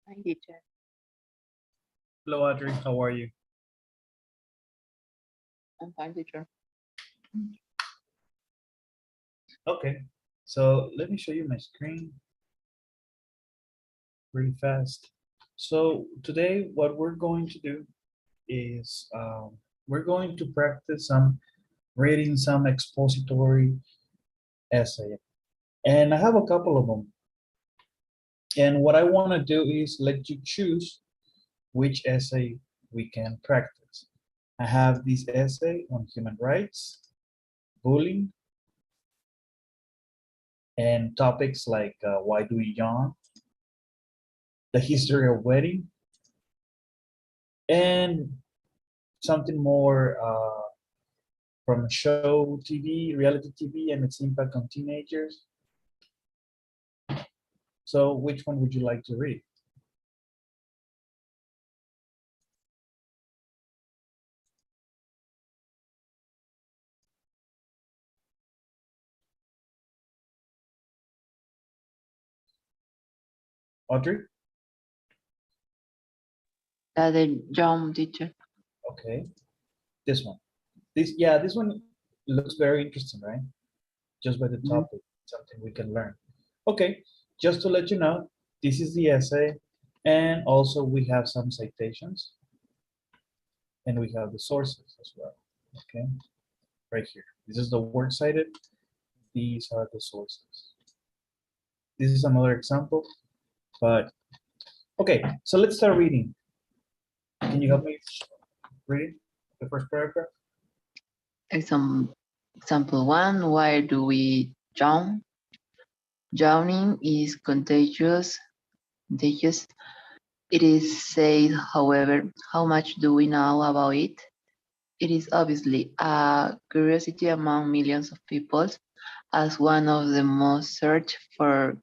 Hi, teacher. Hello, Audrey. How are you? I'm fine, teacher. Okay. So let me show you my screen really fast. So today, what we're going to do is we're going to practice some reading some expository essay, and I have a couple of them. And what I want to do is let you choose which essay we can practice. I have this essay on human rights, bullying, and topics like why do we yawn, the history of wedding, and something more from show TV, reality TV, and its impact on teenagers. So, which one would you like to read? Audrey? The jump, teacher. Okay, this one. This one looks very interesting, right? Just by the Mhm. topic, something we can learn. Okay, just to let you know, this is the essay, and also we have some citations, and we have the sources as well. Okay, right here. This is the works cited. These are the sources. This is another example, but okay, so let's start reading. Can you help me read the first paragraph? Example one, why do we jump? Drowning is contagious. It is said, however, how much do we know about it? It is obviously a curiosity among millions of people, as one of the most searched for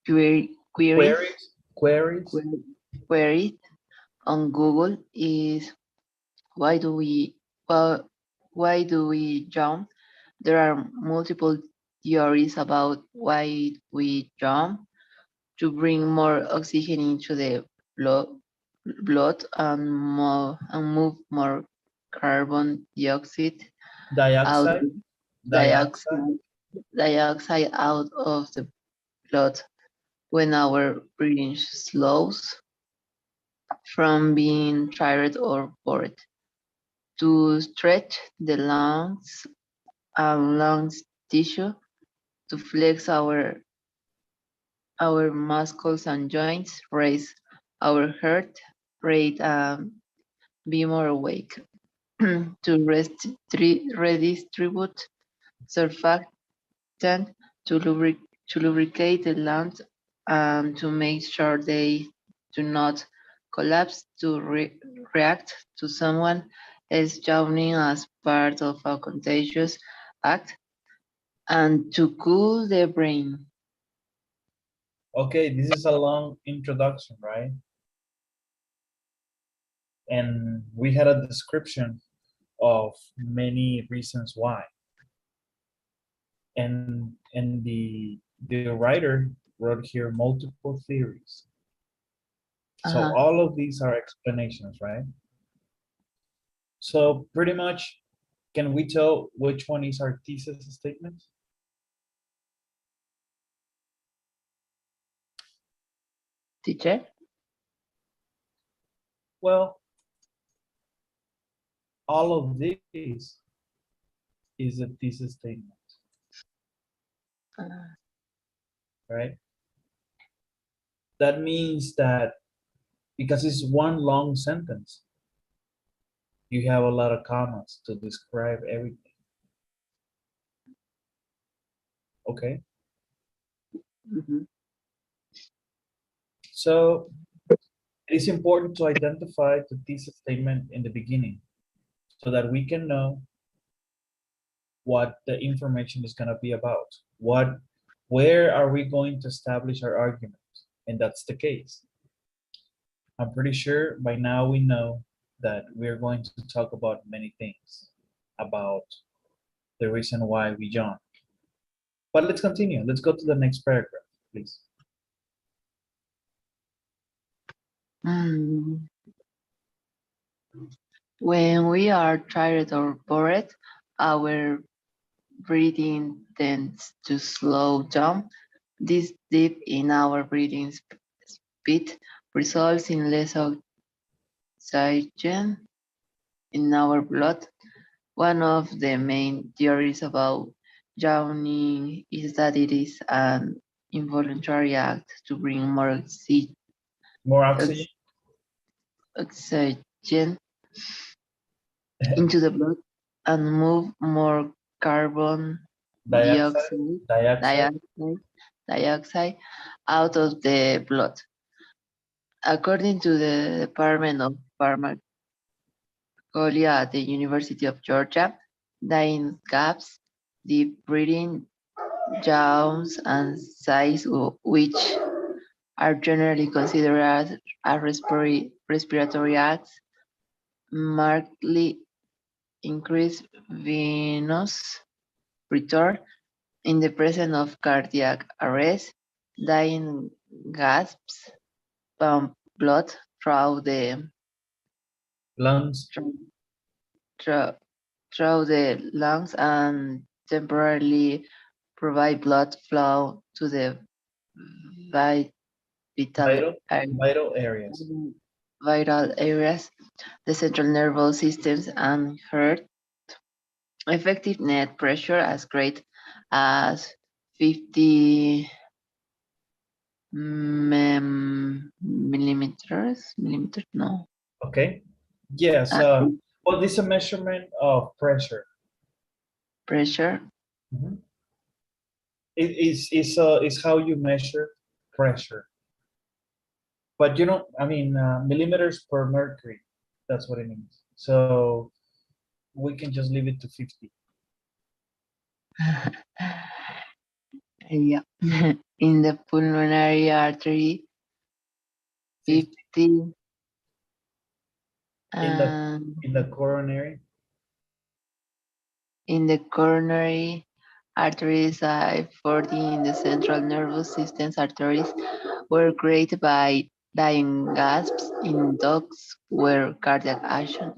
queries, Queries? Queries? queries on Google is why do we well, why do we jump? There are multiple theories about why we jump to bring more oxygen into the blood, and move more carbon dioxide out Dioxide? Dioxide? dioxide, dioxide out of the blood when our breathing slows from being tired or bored. To stretch the lungs and lungs tissue, to flex our muscles and joints, raise our heart rate, be more awake, to redistribute surfactant, to, to lubricate the lungs, to make sure they do not collapse, to react to someone else drowning as part of a contagious act, and to cool the brain. Okay, this is a long introduction, right? And we had a description of many reasons why. And the writer wrote here multiple theories. So Uh-huh. all of these are explanations, right? So pretty much, can we tell which one is our thesis statement? Teacher? Well, all of this is a thesis statement, Uh, right? That means that because it's one long sentence, you have a lot of commas to describe everything. Okay, mhm. so it is important to identify the thesis statement in the beginning so that we can know what the information is going to be about. Where are we going to establish our argument? And that's the case. I'm pretty sure by now we know that we're going to talk about many things about the reason why we joined. But let's continue. Let's go to the next paragraph, please. Mm. When we are tired or bored, our breathing tends to slow down. This dip in our breathing speed results in less oxygen in our blood. One of the main theories about drowning is that it is an involuntary act to bring more More oxygen, oxygen into the blood and move more carbon dioxide, dioxide, dioxide. dioxide, dioxide out of the blood. According to the Department of Pharmacology at the University of Georgia, dying gaps, deep breathing, yawns, and sighs, which are generally considered as a respiratory acts, markedly increase venous return in the presence of cardiac arrest. Dying gasps pump blood through the Lungs, through, through the lungs and temporarily provide blood flow to the vi- vital vital, vital areas. vital areas, the central nervous systems and heart. Effective net pressure as great as 50 millimeters, no, Okay. Yes. uh, Well, this is a measurement of pressure. pressure. Mhm. Is how you measure pressure. But I mean, millimeters per mercury. That's what it means. So we can just leave it to 50. Yeah. In the pulmonary artery, 50 50, in the and in the coronary. in the coronary arteries, 40 in the central nervous system's arteries were created by dying gasps in dogs where cardiac action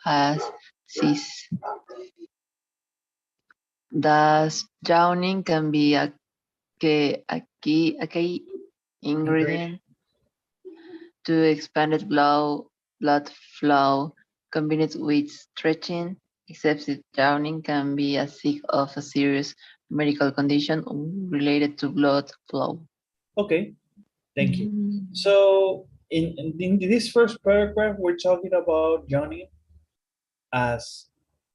has ceased. Thus, drowning can be a key Ingredient. ingredient to expanded blood flow combined with stretching. Excessive drowning can be a sign of a serious medical condition related to blood flow. Okay. Thank you. Mm. So in this first paragraph, we're talking about Johnny as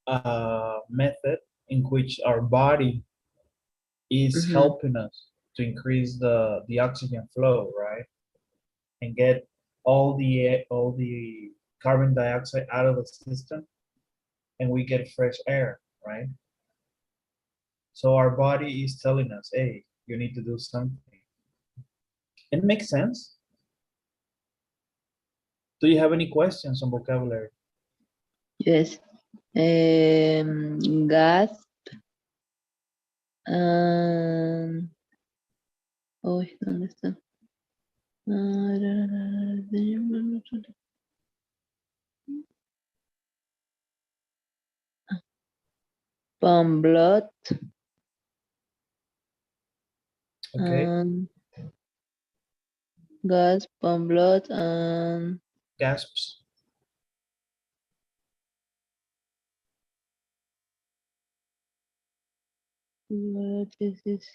a method in which our body is Mhm. helping us to increase the oxygen flow, right? And get all the carbon dioxide out of the system, and we get fresh air, right? So our body is telling us, hey, you need to do something. It makes sense. Do you have any questions on vocabulary? Yes. Gas. Uy, ¿dónde está? Pump blood. Okay. Gas, pump blood, and Gasps. what is this?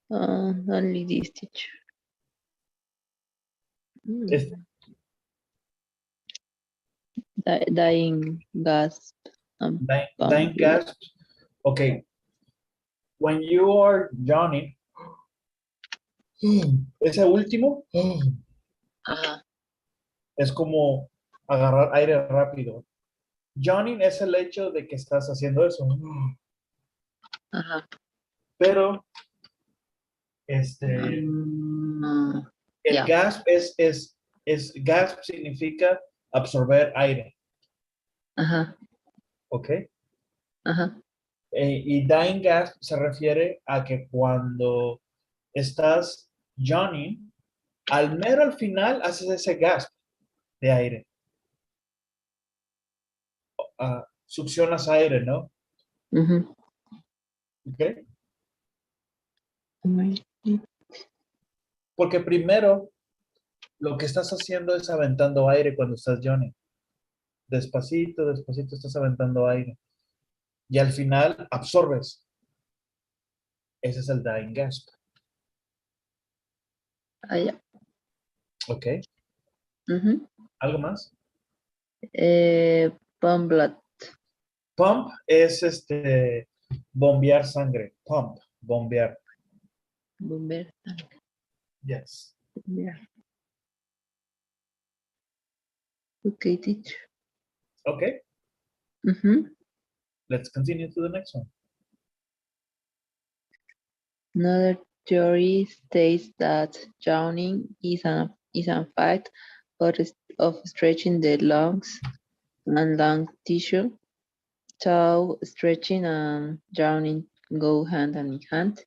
Only this teacher. If Dying gas and dying pump blood. gasps. Okay. When you are yawning, ese último Ajá, es como agarrar aire rápido. Yawning es el hecho de que estás haciendo eso. ajá. Pero este, el Yeah. gasp es gasp significa absorber aire, Ajá, ¿ok? ajá. Y dying gasp se refiere a que cuando estás yawning, Al mero al final haces ese gasp de aire. Succionas aire, ¿no? Ujú. ¿Ok? Porque primero lo que estás haciendo es aventando aire cuando estás yawning. Despacito, despacito estás aventando aire. Y al final absorbes. Ese es el dying gasp. Ah, ya. ¿Ok? Ujú. ¿Algo más? Pump blood. Pump es bombear sangre. Pump, bombear. Bomber. Yes. Bomber. Okay, teacher. Okay, Ujú. let's continue to the next one. Another theory states that yawning is a fact of stretching the lungs and lung tissue. So stretching and yawning go hand in hand.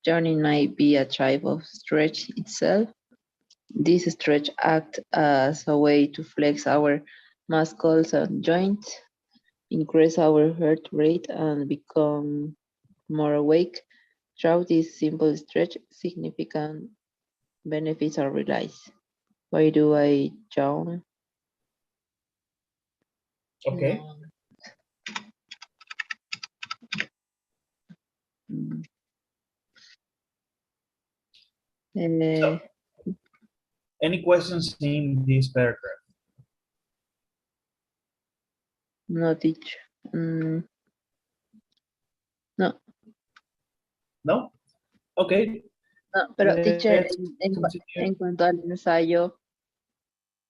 Yawning might be a type of stretch itself. This stretch acts as a way to flex our muscles and joints, increase our heart rate, and become more awake. Throughout this simple stretch, significant benefits are realized. Why do I yawn? Okay, No. Mm. so Eh, any questions in this paragraph? no, teacher. Mm, no, No? Okay, no, pero teacher, let's continue. en cuanto al ensayo,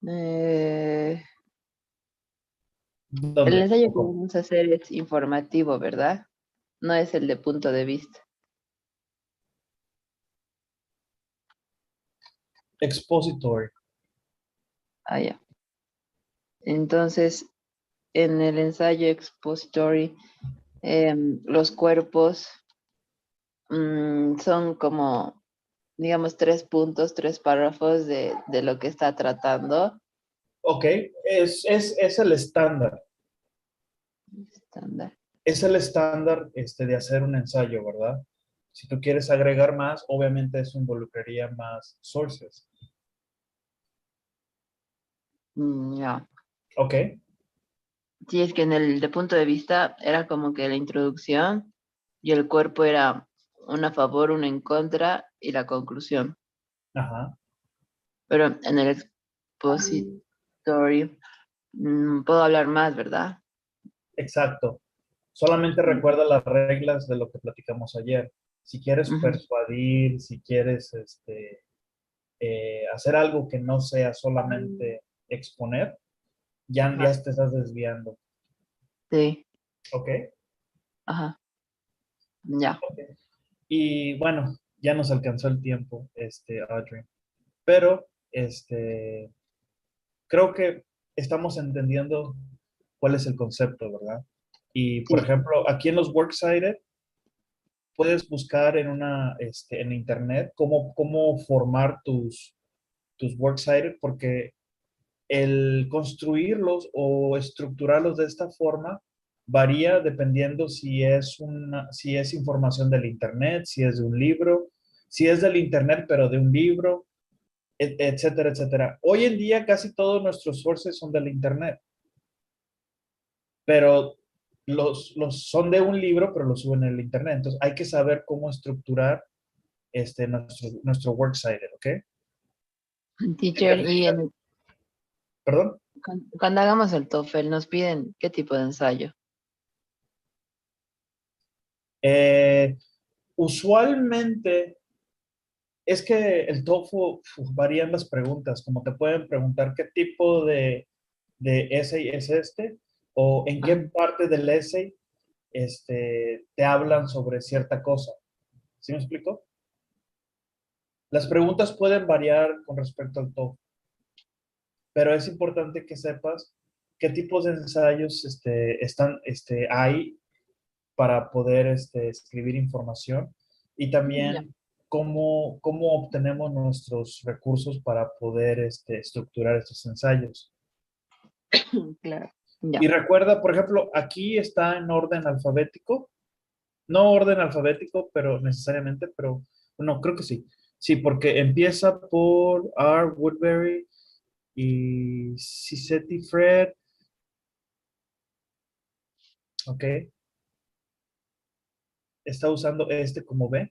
eh, el ¿Dónde? ensayo ¿O que cómo? vamos a hacer es informativo, ¿verdad? No es el de punto de vista. Expository. Ah, ya. Entonces, en el ensayo expository, los cuerpos son como, digamos, 3 puntos, 3 párrafos de lo que está tratando. Okay, es el estándar. Estándar. Es el estándar de hacer un ensayo, ¿verdad? Si tú quieres agregar más, obviamente eso involucraría más sources. Ya. Okay, Sí, es que en el de punto de vista era como que la introducción y el cuerpo era una a favor, una en contra y la conclusión. ajá, Pero en el expository puedo hablar más, ¿verdad? exacto. Solamente recuerda las reglas de lo que platicamos ayer. Si quieres Ujú. persuadir, si quieres hacer algo que no sea solamente exponer, ya Ajá. te estás desviando. Sí, ¿Ok? ajá, ya. Ok. Y bueno, ya nos alcanzó el tiempo, Audrey. Pero creo que estamos entendiendo cuál es el concepto, ¿verdad? Y por Sí, ejemplo, aquí en los Works Cited, puedes buscar en internet cómo formar tus works cited, porque el construirlos o estructurarlos de esta forma varía dependiendo si es información del internet, si es de un libro, si es del internet pero de un libro, etcétera, etcétera. Hoy en día casi todos nuestros sources son del internet, pero los son de un libro, pero los suben en el internet. Entonces hay que saber cómo estructurar nuestro works cited, ¿ok? Si te teacher, y fijas, perdón. cuando hagamos el TOEFL nos piden qué tipo de ensayo. Eh, Usualmente es que el TOEFL varían las preguntas, como te pueden preguntar qué tipo de essay es o en qué Ajá. parte del essay te hablan sobre cierta cosa. ¿Sí me explico? Las preguntas pueden variar con respecto al TOEFL, pero es importante que sepas qué tipos de ensayos hay para poder escribir información y Ya. también cómo obtenemos nuestros recursos para poder estructurar estos ensayos. Claro. Ya. Y recuerda, por ejemplo, aquí está en orden alfabético, no orden alfabético, pero necesariamente, pero no, creo que sí. Sí, porque empieza por R. Woodbury y Cisetti Fred, ¿ok? Está usando este como B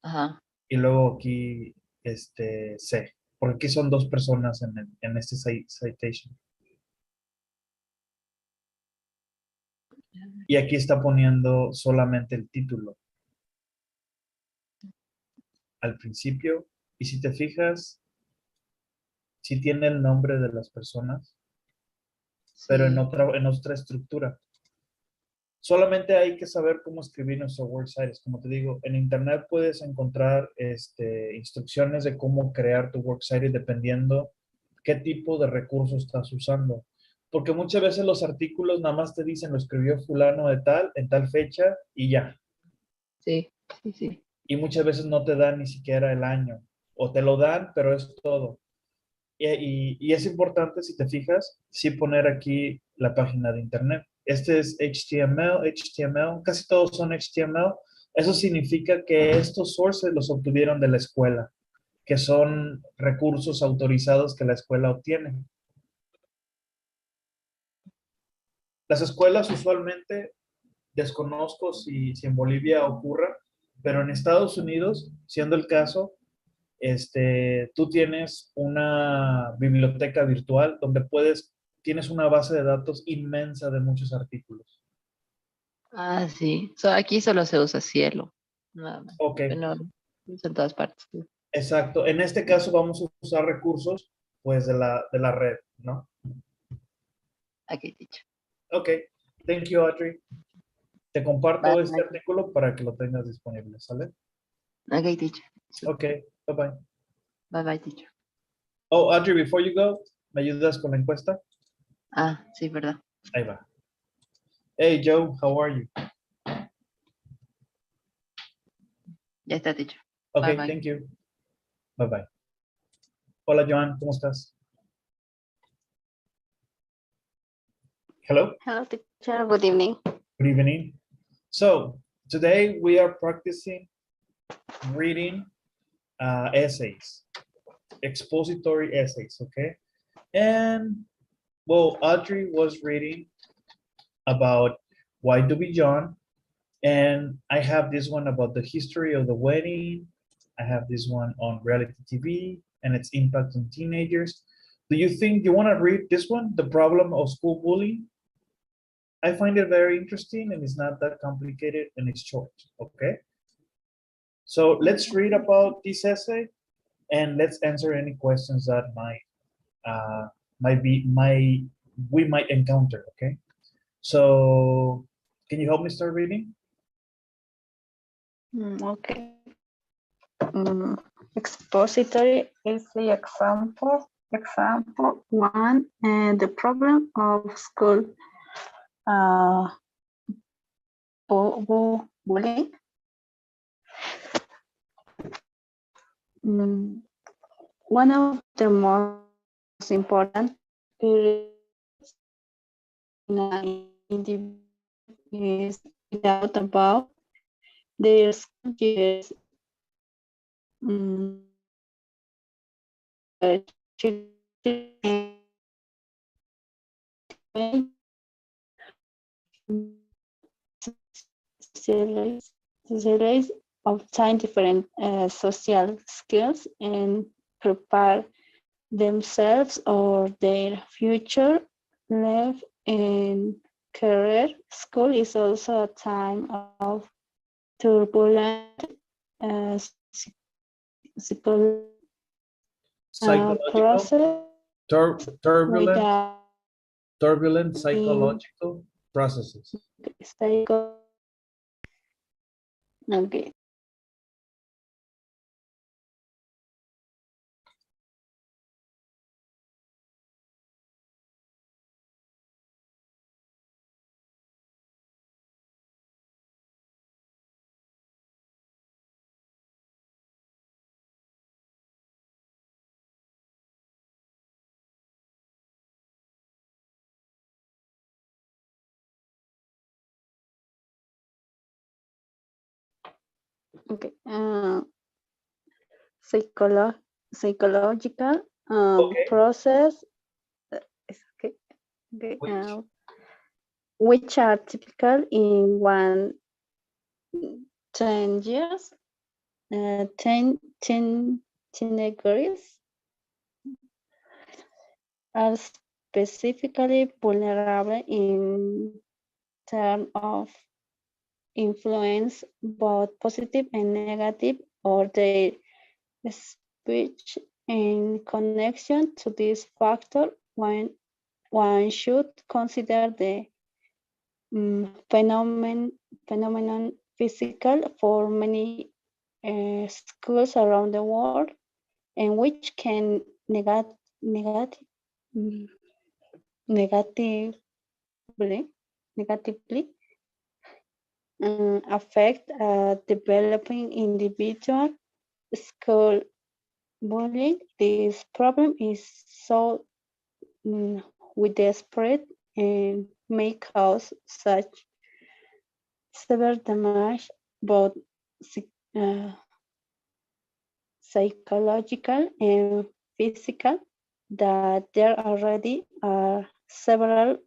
Ajá. y luego aquí C, porque aquí son dos personas en este citation. Y aquí está poniendo solamente el título al principio. Y si te fijas, sí tiene el nombre de las personas, pero Sí. en otra estructura. Solamente hay que saber cómo escribir nuestro works cited. Como te digo, en internet puedes encontrar instrucciones de cómo crear tu works cited dependiendo qué tipo de recursos estás usando. Porque muchas veces los artículos nada más te dicen lo escribió fulano de tal, en tal fecha y ya. Sí. Sí, sí. Y muchas veces no te dan ni siquiera el año. O te lo dan, pero es todo. Y es importante, si te fijas, sí poner aquí la página de internet. Este es HTML, casi todos son HTML. Eso significa que estos sources los obtuvieron de la escuela, que son recursos autorizados que la escuela obtiene. Las escuelas usualmente, desconozco si en Bolivia ocurra, pero en Estados Unidos, siendo el caso, tú tienes una biblioteca virtual donde tienes una base de datos inmensa de muchos artículos. Ah, sí. Aquí solo se usa cielo. Nada más. Ok, Pero no, se usa en todas partes. Sí. exacto. En este caso vamos a usar recursos, pues, de la red, ¿no? Aquí, dicho. Ok, thank you, Audrey. Te Bye, comparto este bye. artículo para que lo tengas disponible, ¿sale? Ok, dicho. Sí. Ok, bye bye. Bye, bye, dicho. Oh, Audrey, before you go, ¿me ayudas con la encuesta? Ah, sí, verdad. Ahí va. Hey, Joe, how are you? Ya está dicho. Ok, Bye, bye. thank you. Bye bye. Hola, Joan, ¿cómo estás? Hello? Hello, teacher. Good evening. Good evening. So today we are practicing reading essays, expository essays, okay? And well, Audrey was reading about Why Do We Yawn? And I have this one about the history of the wedding. I have this one on reality TV and its impact on teenagers. Do you think you want to read this one, The Problem of School Bullying? I find it very interesting and it's not that complicated and it's short, okay? So let's read about this essay and let's answer any questions that uh, we might encounter. Okay. So can you help me start reading? Okay. Expository is the example. Example one, and the problem of school bullying. One of the most important periods in an individual is doubt about their school years. Children series obtain different social skills and prepare themselves or their future life and career. School is also a time of turbulent uh, Psychological, process turbulent, without turbulent being psychological processes. psycho. Okay. Okay. Psychological Okay. process. Okay. Okay. Which? Which are typical in 10 years, 10 teenagers are specifically vulnerable in terms of influence, both positive and negative, or their speech in connection to this factor. One should consider the phenomenon physical for many schools around the world, and which can negative, mm, negatively negatively affect developing individual. School bullying. This problem is so widespread and may cause such severe damage, both uh, psychological and physical, that there already are several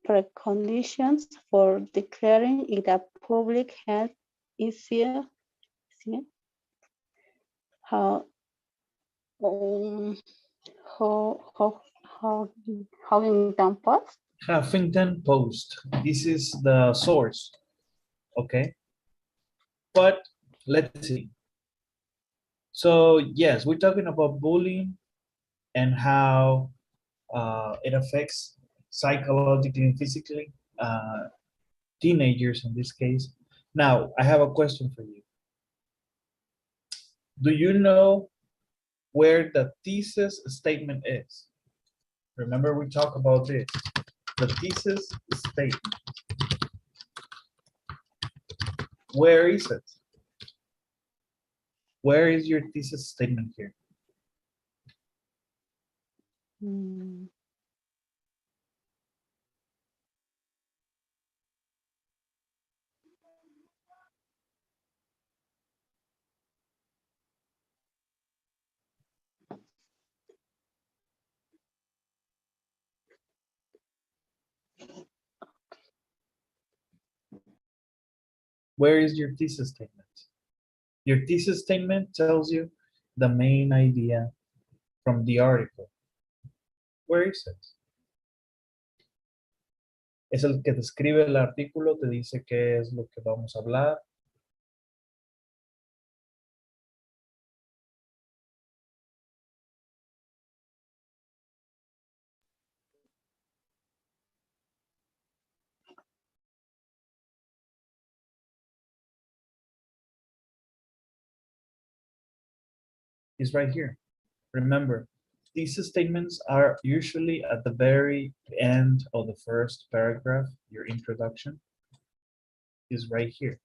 preconditions for declaring it a public health issue. How, um, how, Huffington Post? Huffington Post. This is the source. Okay. But let's see. So yes, we're talking about bullying and how it affects psychologically and physically teenagers in this case. Now, I have a question for you. Do you know where the thesis statement is? Remember we talked about this. The thesis statement. Where is it? Where is your thesis statement here? Mm, Where is your thesis statement? Your thesis statement tells you the main idea from the article. Where is it? Es el que describe el artículo, te dice qué es lo que vamos a hablar. It's right here. Remember, thesis statements are usually at the very end of the first paragraph. Your introduction is right here.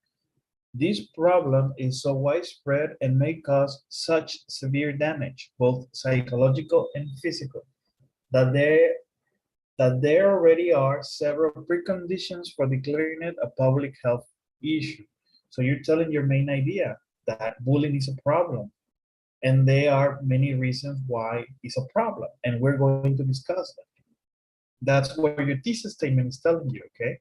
This problem is so widespread and may cause such severe damage, both psychological and physical, that there already are several preconditions for declaring it a public health issue. So you're telling your main idea that bullying is a problem, and there are many reasons why it's a problem, and we're going to discuss that. That's what your thesis statement is telling you, okay?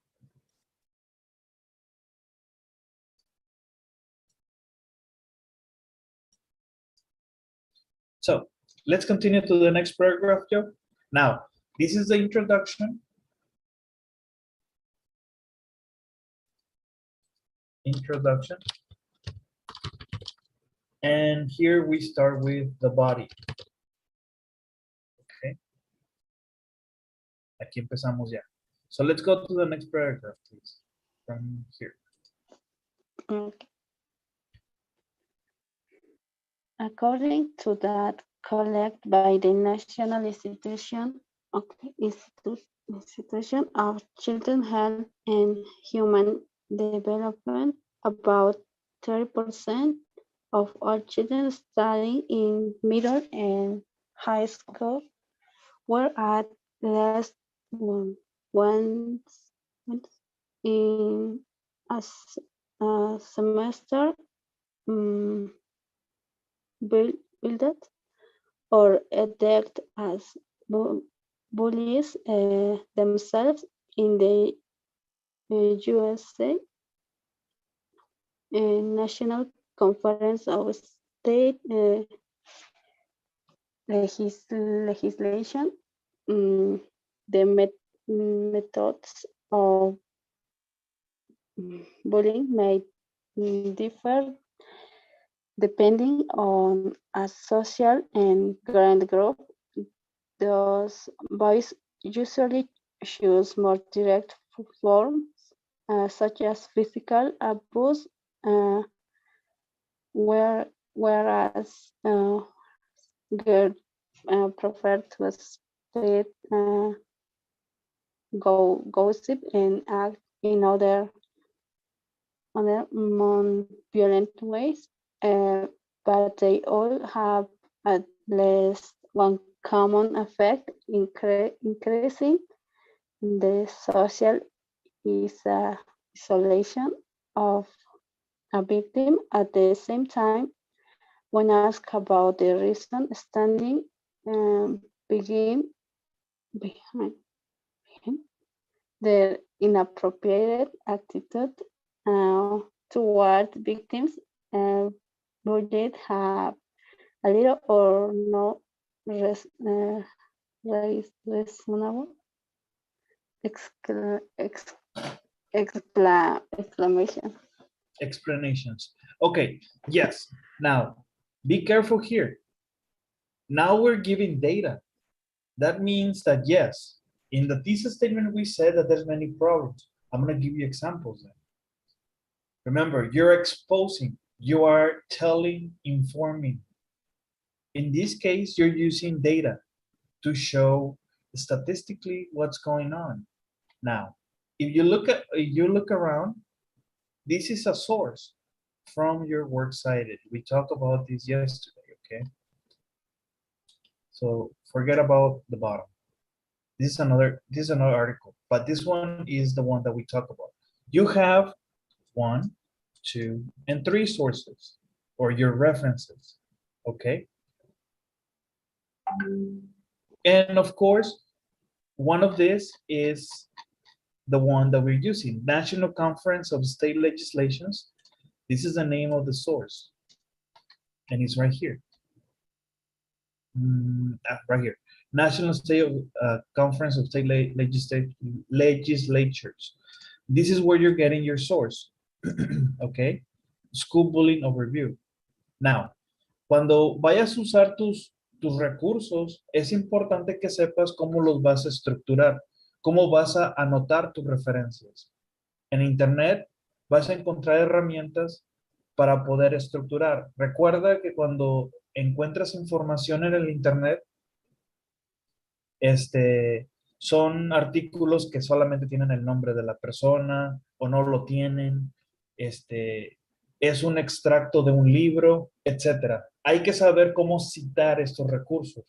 So let's continue to the next paragraph, Joe. Now, this is the introduction. Introduction. And here we start with the body. Okay. Aquí empezamos ya. So let's go to the next paragraph, please. From here. okay. According to that collected by the National Institution of Children's Health and Human Development, about 30% of all children studying in middle and high school were at least once in a semester um, builded or attacked as bullies themselves in the USA National Conference of State legislation. um, the methods of bullying may differ depending on a social and grand group. Those boys usually choose more direct forms, such as physical abuse, uh, whereas girls prefer to spread gossip and act in other non-violent ways, but they all have at least one common effect: increasing the social isolation of a victim. At the same time, when asked about the reason, standing begin behind their inappropriate attitude uh, toward victims, would have a little or no reasonable excla- ex- exclamation. Explanations. Okay, yes. Now, be careful here. Now we're giving data. That means that yes, in the thesis statement, we said that there's many problems. I'm gonna give you examples then. Remember, you're exposing, you are telling, informing. In this case, you're using data to show statistically what's going on. Now, if you look around, this is a source from your works cited. We talked about this yesterday, okay? So forget about the bottom. This is another article, but this one is the one that we talk about. You have 1, 2, and 3 sources or your references, okay? And of course, one of these is the one that we're using, National Conference of State Legislations. This is the name of the source, and it's right here. Right here. National State Conference of State Legislatures. This is where you're getting your source. Okay. School bullying overview. Now, cuando vayas a usar tus recursos, es importante que sepas cómo los vas a estructurar, cómo vas a anotar tus referencias. En Internet vas a encontrar herramientas para poder estructurar. Recuerda que cuando encuentras información en el Internet, son artículos que solamente tienen el nombre de la persona o no lo tienen, es un extracto de un libro, etcétera. Hay que saber cómo citar estos recursos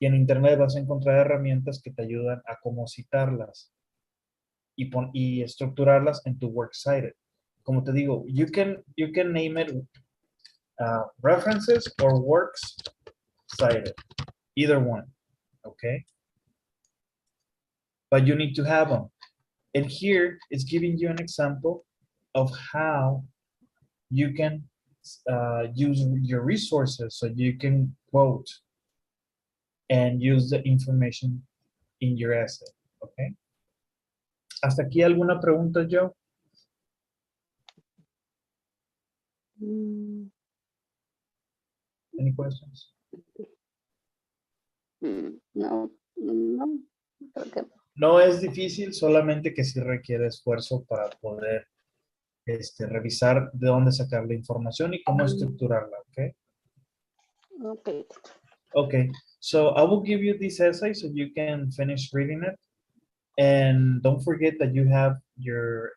y en Internet vas a encontrar herramientas que te ayudan a cómo citarlas y estructurarlas en tu works cited. Como te digo, you can name it references or works cited, either one, okay? But you need to have them. And here it's giving you an example of how you can use your resources so you can quote and use the information in your essay, okay? ¿Hasta aquí alguna pregunta, Joe? Mm, Any questions? no, no, creo que No es difícil, solamente que sí requiere esfuerzo para poder revisar de dónde sacar la información y cómo estructurarla, ¿ok? okay. Okay, so I will give you this essay so you can finish reading it. And don't forget that you have your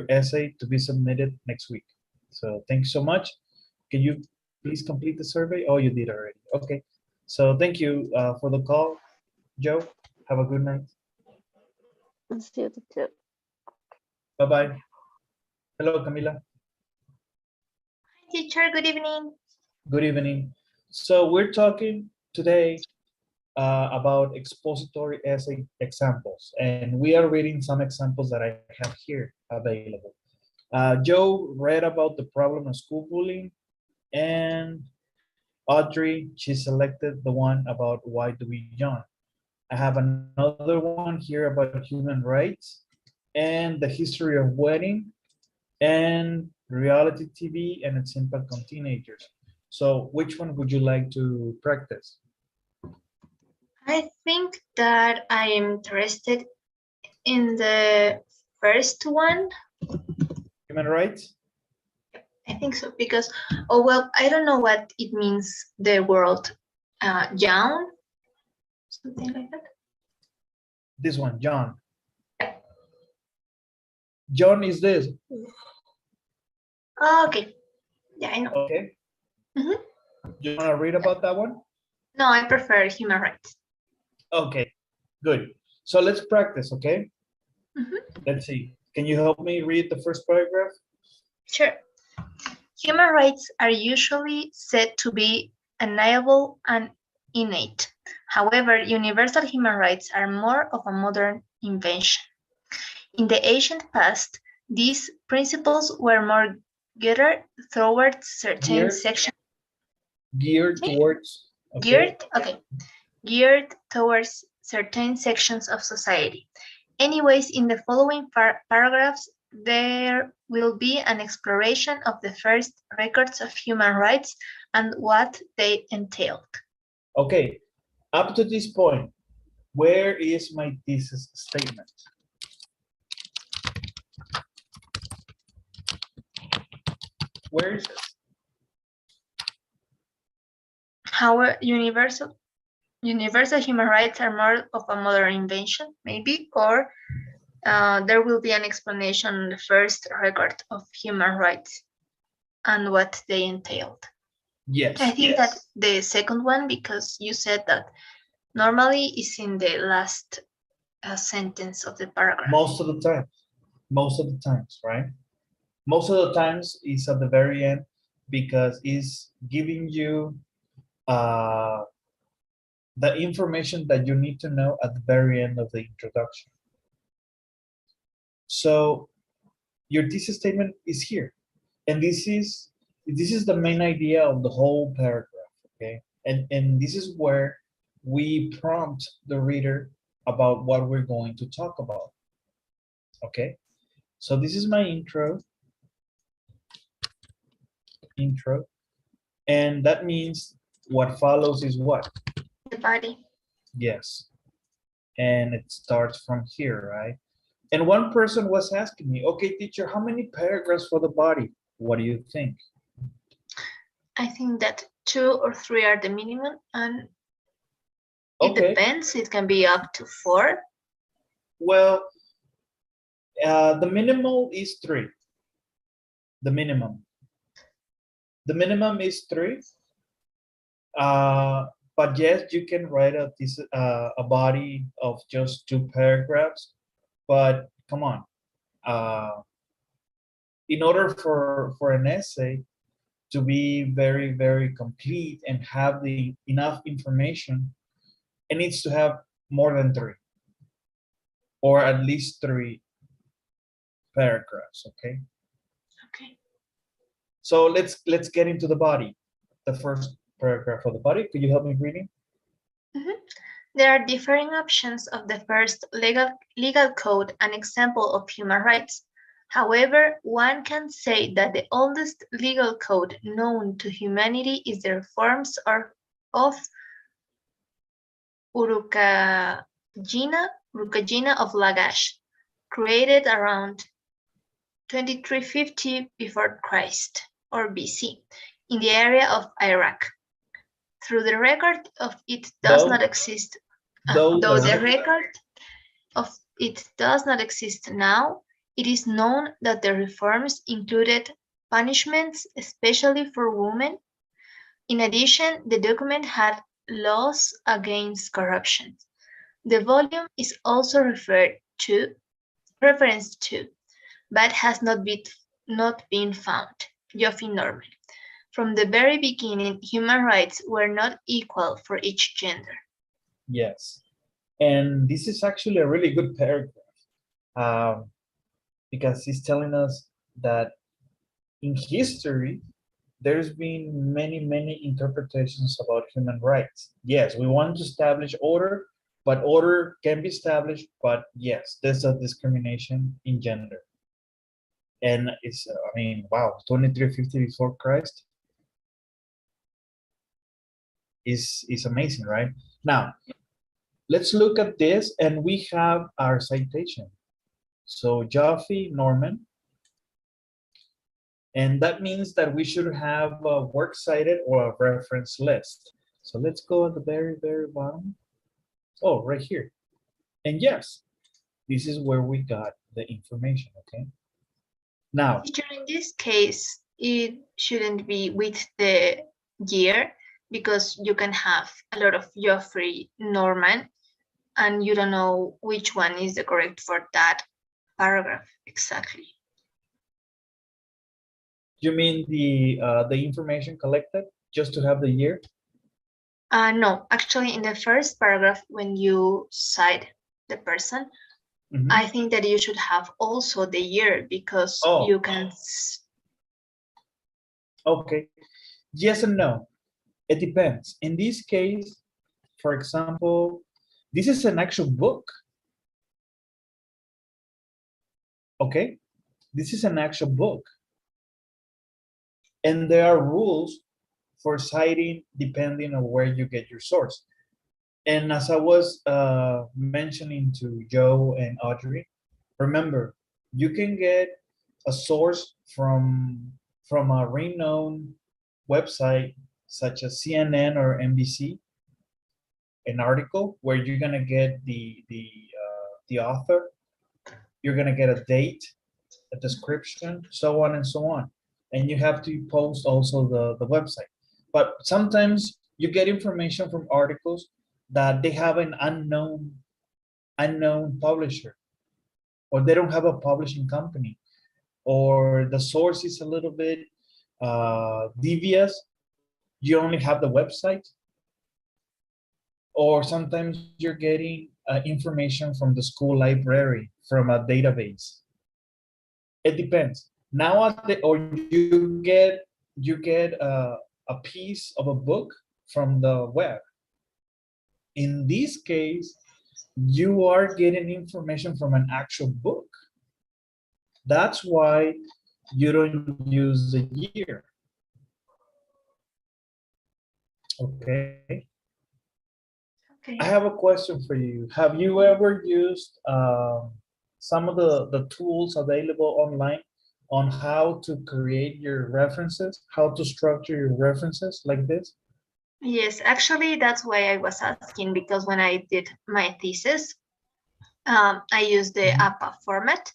essay to be submitted next week. So thanks so much. Can you please complete the survey? Oh, you did already. Okay. So thank you for the call, Joe. Have a good night. See you, teacher. Bye-bye. Hello, Camila. Teacher, good evening. Good evening. So we're talking today about expository essay examples, and we are reading some examples that I have here available. Joe read about the problem of school bullying, and Audrey, she selected the one about why do we yawn. I have another one here about human rights and the history of wedding and reality TV and its impact on teenagers. So which one would you like to practice? I think that I am interested in the first one. Human rights? I think so because, oh well, I don't know what it means, the word yawn, something like that. This one, John. John is this. Oh, okay, yeah, I know. Okay. Mhm. You want to read about that one? No, I prefer human rights. Okay, good. So let's practice, okay? Mhm. Let's see. Can you help me read the first paragraph? Sure. Human rights are usually said to be inalienable and innate. However, universal human rights are more of a modern invention. In the ancient past, these principles were more geared towards certain sections. Geared towards, okay? Geared towards certain sections of society. Anyways, in the following paragraphs, there will be an exploration of the first records of human rights and what they entailed. Okay, up to this point, where is my thesis statement? Where is it? How universal human rights are more of a modern invention, maybe, or there will be an explanation on the first record of human rights and what they entailed. Yes. I think that the second one, because you said that normally is in the last sentence of the paragraph. Most of the times, right? Most of the times is at the very end because it's giving you the information that you need to know at the very end of the introduction. So your thesis statement is here, and this is the main idea of the whole paragraph, okay? And this is where we prompt the reader about what we're going to talk about, okay? So this is my intro, and that means what follows is what? The body. Yes, and it starts from here, right? And one person was asking me, okay, teacher, how many paragraphs for the body? What do you think? I think that 2 or 3 are the minimum, and it depends. It can be up to 4. Well, the minimal is 3. The minimum is 3. But yes, you can write a body of just 2 paragraphs. But come on, in order for an essay to be very, very complete and have the enough information, it needs to have more than 3, or at least 3 paragraphs, okay? Okay. So let's get into the body. The first paragraph of the body. Could you help me reading? There are differing options of the first legal code, an example of human rights. However, one can say that the oldest legal code known to humanity is the reforms of Urukagina of Lagash, created around 2350 before Christ, or BC, in the area of Iraq. Though the record of it does not exist now, it is known that the reforms included punishments, especially for women. In addition, the document had laws against corruption. The volume is also referenced to, but has not been found. Geoffrey Norman. From the very beginning, human rights were not equal for each gender. Yes. And this is actually a really good paragraph because it's telling us that in history, there's been many interpretations about human rights. Yes, we want to establish order, but order can be established, but yes, there's a discrimination in gender. And it's, I mean, wow, 2350 before Christ is amazing, right? Now, let's look at this, and we have our citation. So Jaffe, Norman, and that means that we should have a works cited or a reference list. So let's go at the very bottom. Oh, right here. And yes, this is where we got the information, okay? Now, Teacher, in this case, it shouldn't be with the year because you can have a lot of Geoffrey Norman and you don't know which one is the correct for that paragraph exactly. you mean the information collected just to have the year? No, actually in the first paragraph, when you cite the person, I think that you should have also the year because you can. Okay, yes and no. It depends. In this case, for example, this is an actual book. Okay, this is an actual book. And there are rules for citing depending on where you get your source. And as I was mentioning to Joe and Audrey, remember, you can get a source from a renowned website such as CNN or NBC, an article where you're gonna get the author, you're gonna get a date, a description, so on and so on, and you have to post also the website. But sometimes you get information from articles that they have an unknown publisher, or they don't have a publishing company, or the source is a little bit devious. You only have the website, or sometimes you're getting information from the school library from a database. It depends. Now, or you get a piece of a book from the web. In this case, you are getting information from an actual book. That's why you don't use the year. Okay. Okay. I have a question for you. Have you ever used some of the tools available online on how to create your references, how to structure your references like this? Yes, actually, that's why I was asking, because when I did my thesis, I used the APA format,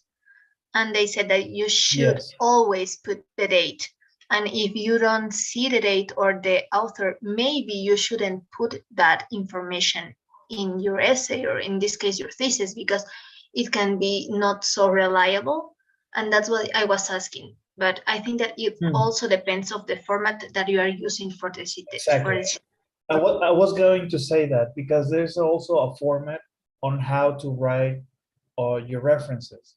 and they said that you should always put the date. And if you don't see the date or the author, maybe you shouldn't put that information in your essay, or in this case, your thesis, because it can be not so reliable. And that's what I was asking. But I think that it also depends of the format that you are using for the thesis. Exactly. I was going to say that because there's also a format on how to write your references.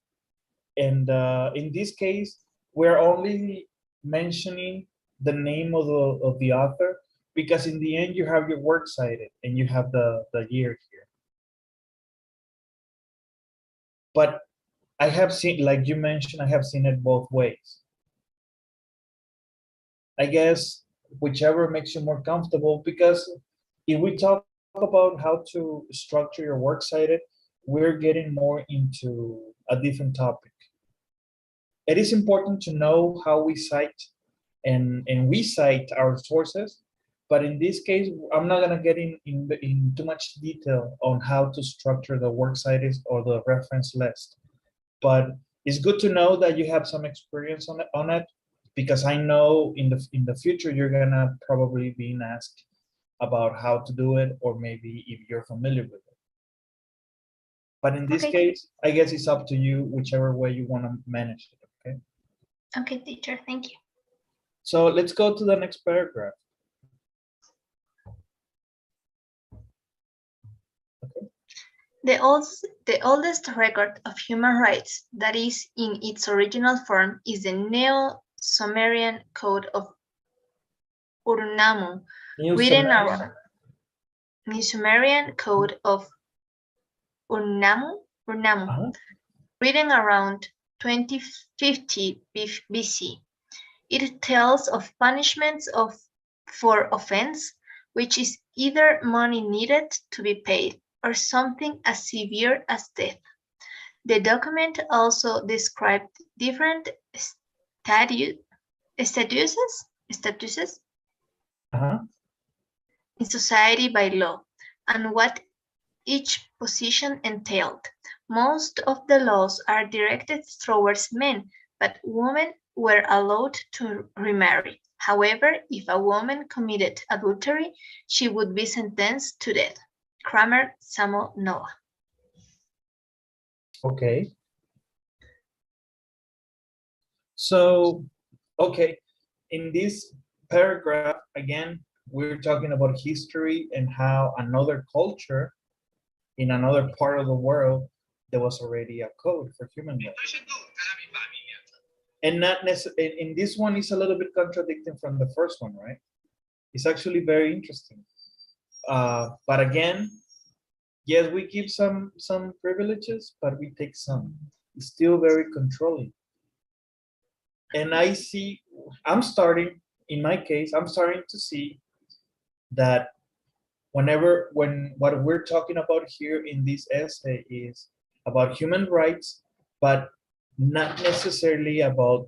And in this case, we're only mentioning the name of the author, because in the end you have your works cited and you have the year here. But I have seen, like you mentioned, I have seen it both ways. I guess whichever makes you more comfortable, because if we talk about how to structure your works cited, we're getting more into a different topic. It is important to know how we cite and we cite our sources, but in this case, I'm not gonna get in too much detail on how to structure the works cited or the reference list. But it's good to know that you have some experience on it, because I know in the future you're gonna probably be asked about how to do it, or maybe if you're familiar with it. But in this case, I guess it's up to you, whichever way you want to manage it. Okay. Okay, teacher, thank you. So let's go to the next paragraph. The oldest record of human rights that is in its original form is the Neo-Sumerian Code of Urnamu, New written Sumerian. around Sumerian Code of Urnamu, Uh-huh. written around 2050 BC. It tells of punishments for offense, which is either money needed to be paid or something as severe as death. The document also described different statuses Uh-huh. in society by law and what each position entailed. Most of the laws are directed towards men, but women were allowed to remarry. However, if a woman committed adultery, she would be sentenced to death. Kramer, Samuel Noah. Okay. So, okay, in this paragraph, again, we're talking about history and how another culture in another part of the world, there was already a code for human rights. And not necessarily, in this one, is a little bit contradicting from the first one, right? It's actually very interesting. But again, yes, we give some privileges, but we take some. It's still very controlling. And I see, in my case, I'm starting to see that when what we're talking about here in this essay is about human rights, but not necessarily about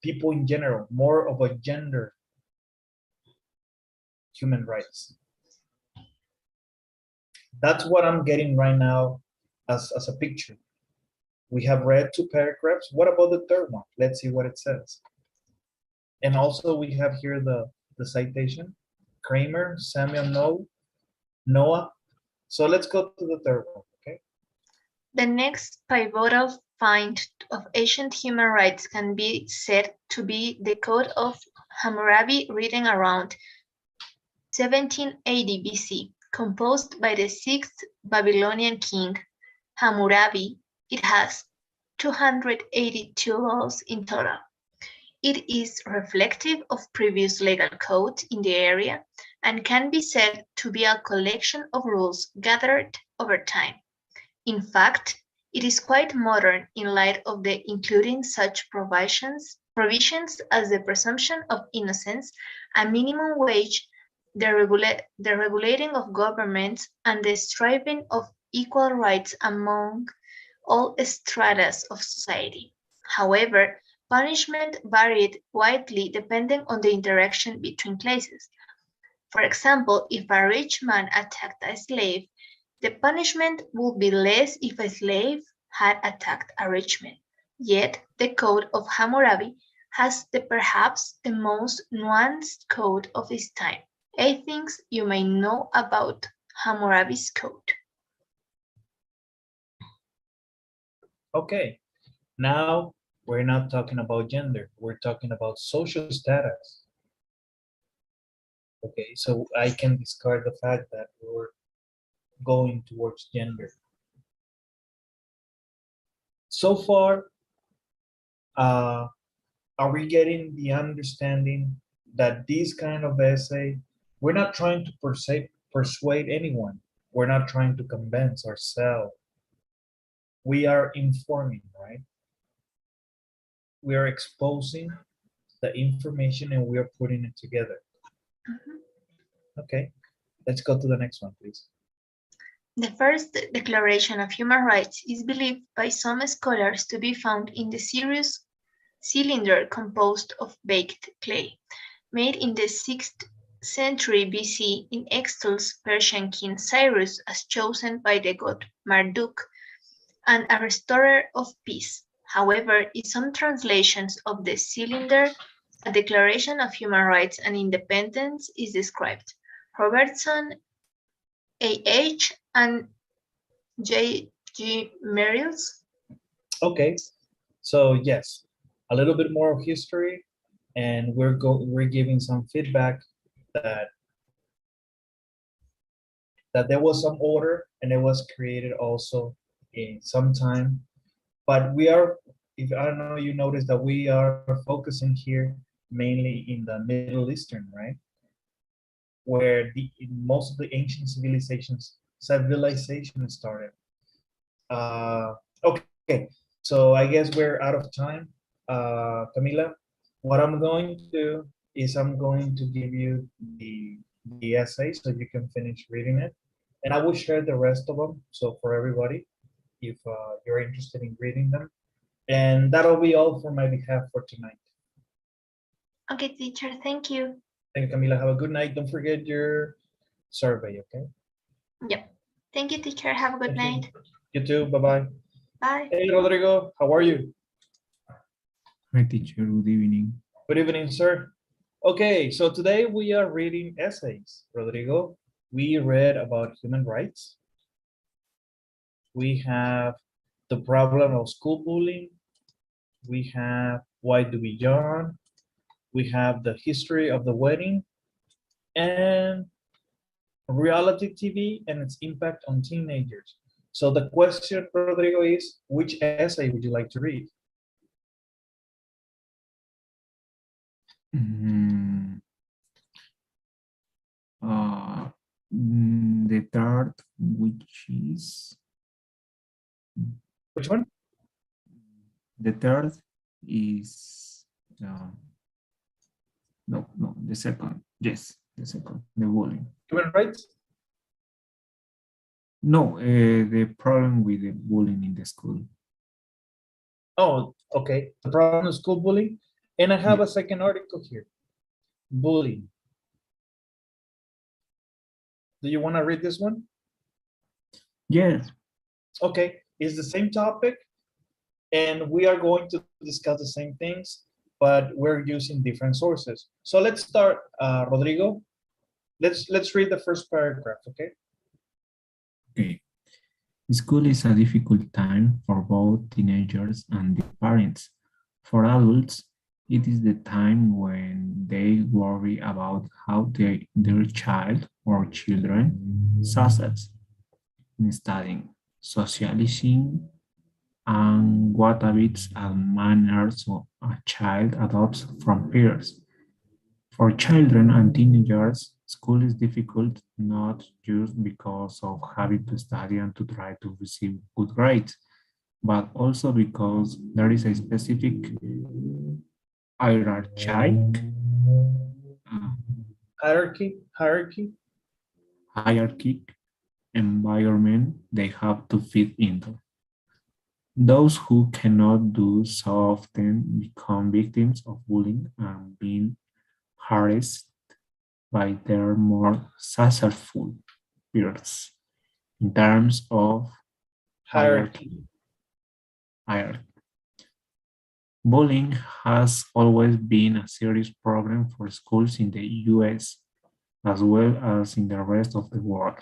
people in general, more of a gender human rights. That's what I'm getting right now as a picture. We have read 2 paragraphs. What about the third one? Let's see what it says. And also we have here the citation, Kramer, Samuel Noah. So let's go to the third one, okay? The next pivotal find of ancient human rights can be said to be the Code of Hammurabi written around 1780 BC, composed by the 6th Babylonian king Hammurabi. It has 282 laws in total. It is reflective of previous legal codes in the area and can be said to be a collection of rules gathered over time. In fact, it is quite modern in light of the including such provisions as the presumption of innocence, a minimum wage, the regulating of governments, and the striving of equal rights among all stratas of society. However, punishment varied widely depending on the interaction between classes. For example, if a rich man attacked a slave, the punishment would be less if a slave had attacked a rich man. Yet, the Code of Hammurabi has perhaps the most nuanced code of its time. 8 things you may know about Hammurabi's code. Okay, now we're not talking about gender, we're talking about social status. Okay, so I can discard the fact that we're going towards gender. So far, are we getting the understanding that this kind of essay, we're not trying to persuade anyone. We're not trying to convince ourselves. We are informing, right? We are exposing the information and we are putting it together. Okay, let's go to the next one, please. The first Declaration of Human Rights is believed by some scholars to be found in the Sirius cylinder composed of baked clay, made in the 6th century BC in Extul's Persian king Cyrus as chosen by the god Marduk and a restorer of peace. However, in some translations of the cylinder, a Declaration of Human Rights and Independence is described. Robertson, A.H. and J.G. Merrills. Okay, so yes, a little bit more of history. and we're giving some feedback that there was some order and it was created also in some time. But we are, if I don't know, you notice that we are focusing here mainly in the Middle Eastern, right? Where most of the ancient civilization started. Okay, so I guess we're out of time. Camila, what I'm going to do is I'm going to give you the essay so you can finish reading it. And I will share the rest of them. So for everybody, if you're interested in reading them. And that'll be all for my behalf for tonight. Okay, teacher, thank you. Thank you, Camila. Have a good night. Don't forget your survey, okay? Yep. Thank you, teacher. Have a good Thank night. You too. Bye-bye. Bye. Hey, Rodrigo. How are you? Hi, teacher. Good evening. Good evening, sir. Okay, so today we are reading essays. Rodrigo, we read about human rights. We have the problem of school bullying. We have why do we yawn? We have the history of the wedding and reality TV and its impact on teenagers. So the question, Rodrigo, is which essay would you like to read? Mm, the third, which is Which one? the third is no, the second. Yes, the second, the bullying. Human rights? No, the problem with the bullying in the school. Oh, okay. The problem of school bullying. And I have Yeah. a second article here. Bullying. Do you want to read this one? Yes. Okay, it's the same topic, and we are going to discuss the same things, but we're using different sources. So let's start, Rodrigo. Let's read the first paragraph, okay? Okay. School is a difficult time for both teenagers and their parents. For adults, it is the time when they worry about how their child or children success in studying, socializing, and what habits and manners a child adopts from peers. For children and teenagers, school is difficult not just because of having to study and to try to receive good grades, but also because there is a specific hierarchic, uh, Hierarchy. hierarchic environment they have to fit into. Those who cannot do so often become victims of bullying and being harassed by their more successful peers in terms of Hierarchy. hierarchy. Bullying has always been a serious problem for schools in the US as well as in the rest of the world.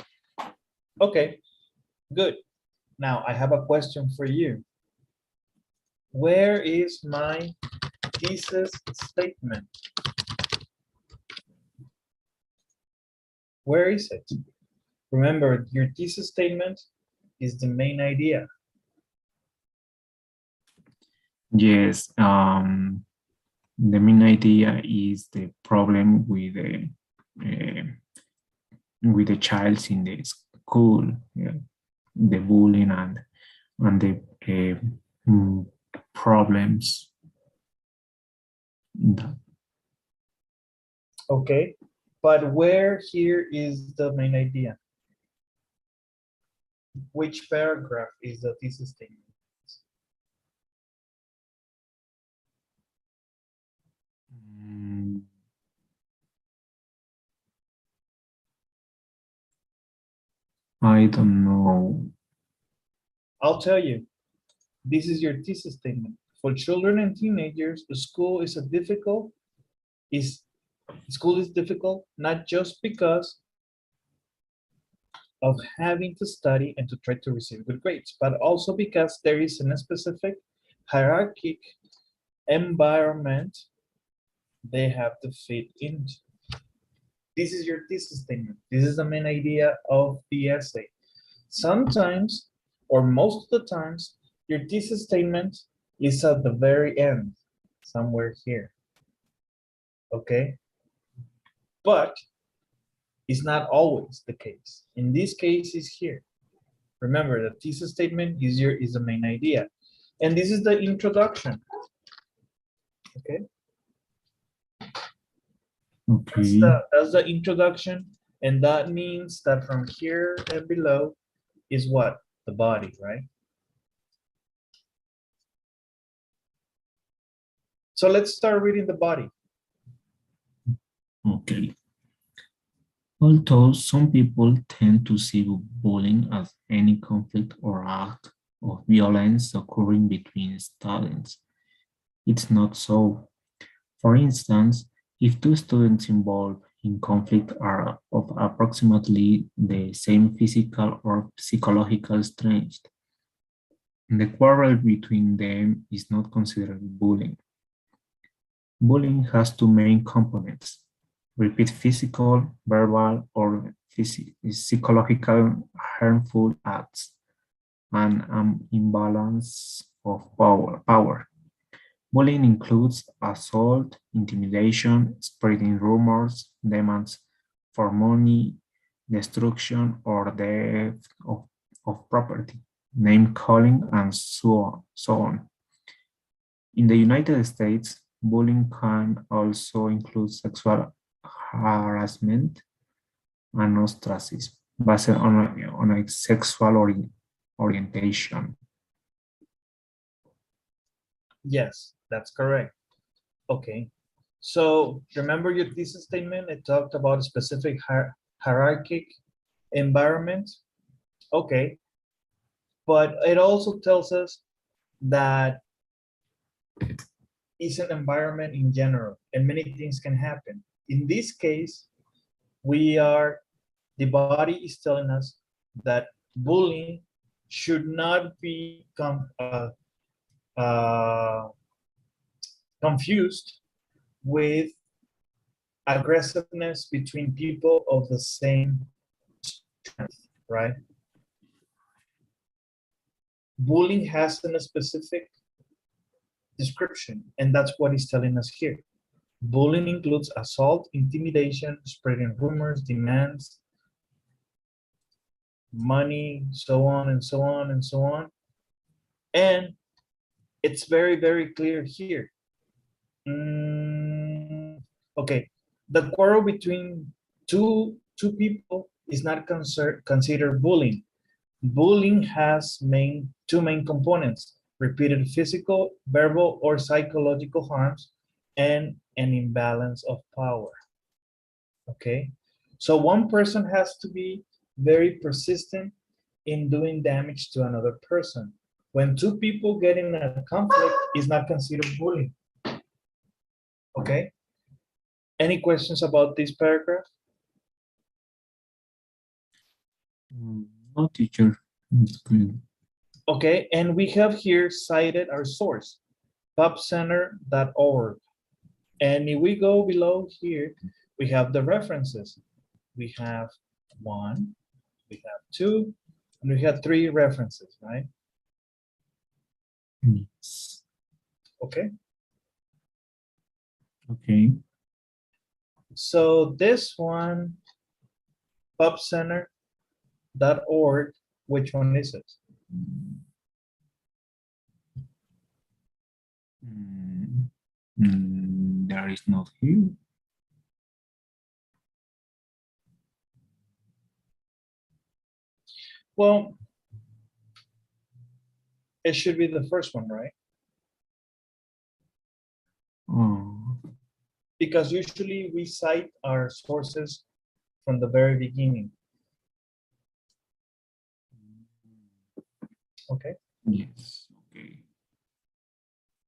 Okay, good. Now I have a question for you. Where is my thesis statement? Where is it? Remember, your thesis statement is the main idea. Yes, the main idea is the problem with the child in the school, yeah, the bullying and the problems that Okay, but where here is the main idea? Which paragraph is the thesis statement? mm, I don't know. I'll tell you. This is your thesis statement. For children and teenagers, school is difficult not just because of having to study and to try to receive good grades, but also because there is a specific hierarchic environment they have to fit into. This is your thesis statement. This is the main idea of the essay. Sometimes, or most of the times, your thesis statement is at the very end, somewhere here. Okay? But it's not always the case. In this case, it's here. Remember, the thesis statement is the main idea. And this is the introduction. Okay? Okay. That's the introduction. And that means that from here and below is what? The body, right? So let's start reading the body. Okay. Although some people tend to see bullying as any conflict or act of violence occurring between students, it's not so. For instance, if two students involved in conflict are of approximately the same physical or psychological strength, the quarrel between them is not considered bullying. Bullying has two main components: repeat physical, verbal, or psychological harmful acts, and an imbalance of power. Bullying includes assault, intimidation, spreading rumors, demands for money, destruction or theft of property, name calling, and so on. In the United States, bullying can also include sexual harassment and ostracism based on a sexual orientation. Yes, that's correct. Okay. So remember your thesis statement? It talked about a specific hierarchic environment. Okay. But it also tells us that it's an environment in general and many things can happen. In this case, the body is telling us that bullying should not be confused with aggressiveness between people of the same strength, right? Bullying has a specific description, and that's what he's telling us here. Bullying includes assault, intimidation, spreading rumors, demands, money, so on and so on and so on. And it's very, very clear here. Okay, the quarrel between two people is not considered bullying. Bullying has two main components: repeated physical, verbal, or psychological harms, and an imbalance of power. Okay, so one person has to be very persistent in doing damage to another person. When two people get in a conflict, it's not considered bullying. Okay, any questions about this paragraph? No, teacher. It's clear. Okay, and we have here cited our source, pubcenter.org. And if we go below here, we have the references. We have 1, we have 2, and we have 3 references, right? Yes. Okay. Okay. So this one, pubcenter.org, which one is it? There is not here. Well, it should be the first one, right? Oh, Because usually we cite our sources from the very beginning. Okay. yes. Okay.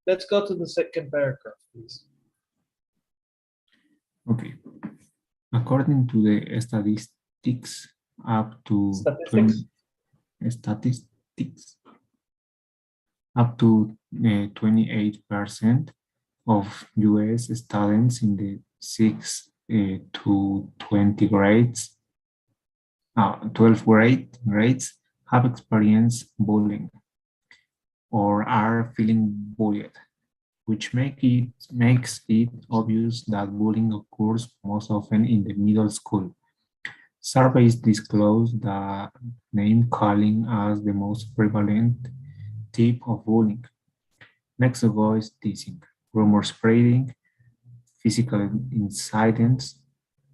Let's go to the second paragraph, please. Okay. According to the statistics, up to Statistics. 28% of US students in the 6 to 20 grades, 12 grades have experienced bullying or are feeling bullied, which makes it obvious that bullying occurs most often in the middle school. Surveys disclose that name-calling as the most prevalent type of bullying. Next to go is teasing, rumor spreading, physical incidents,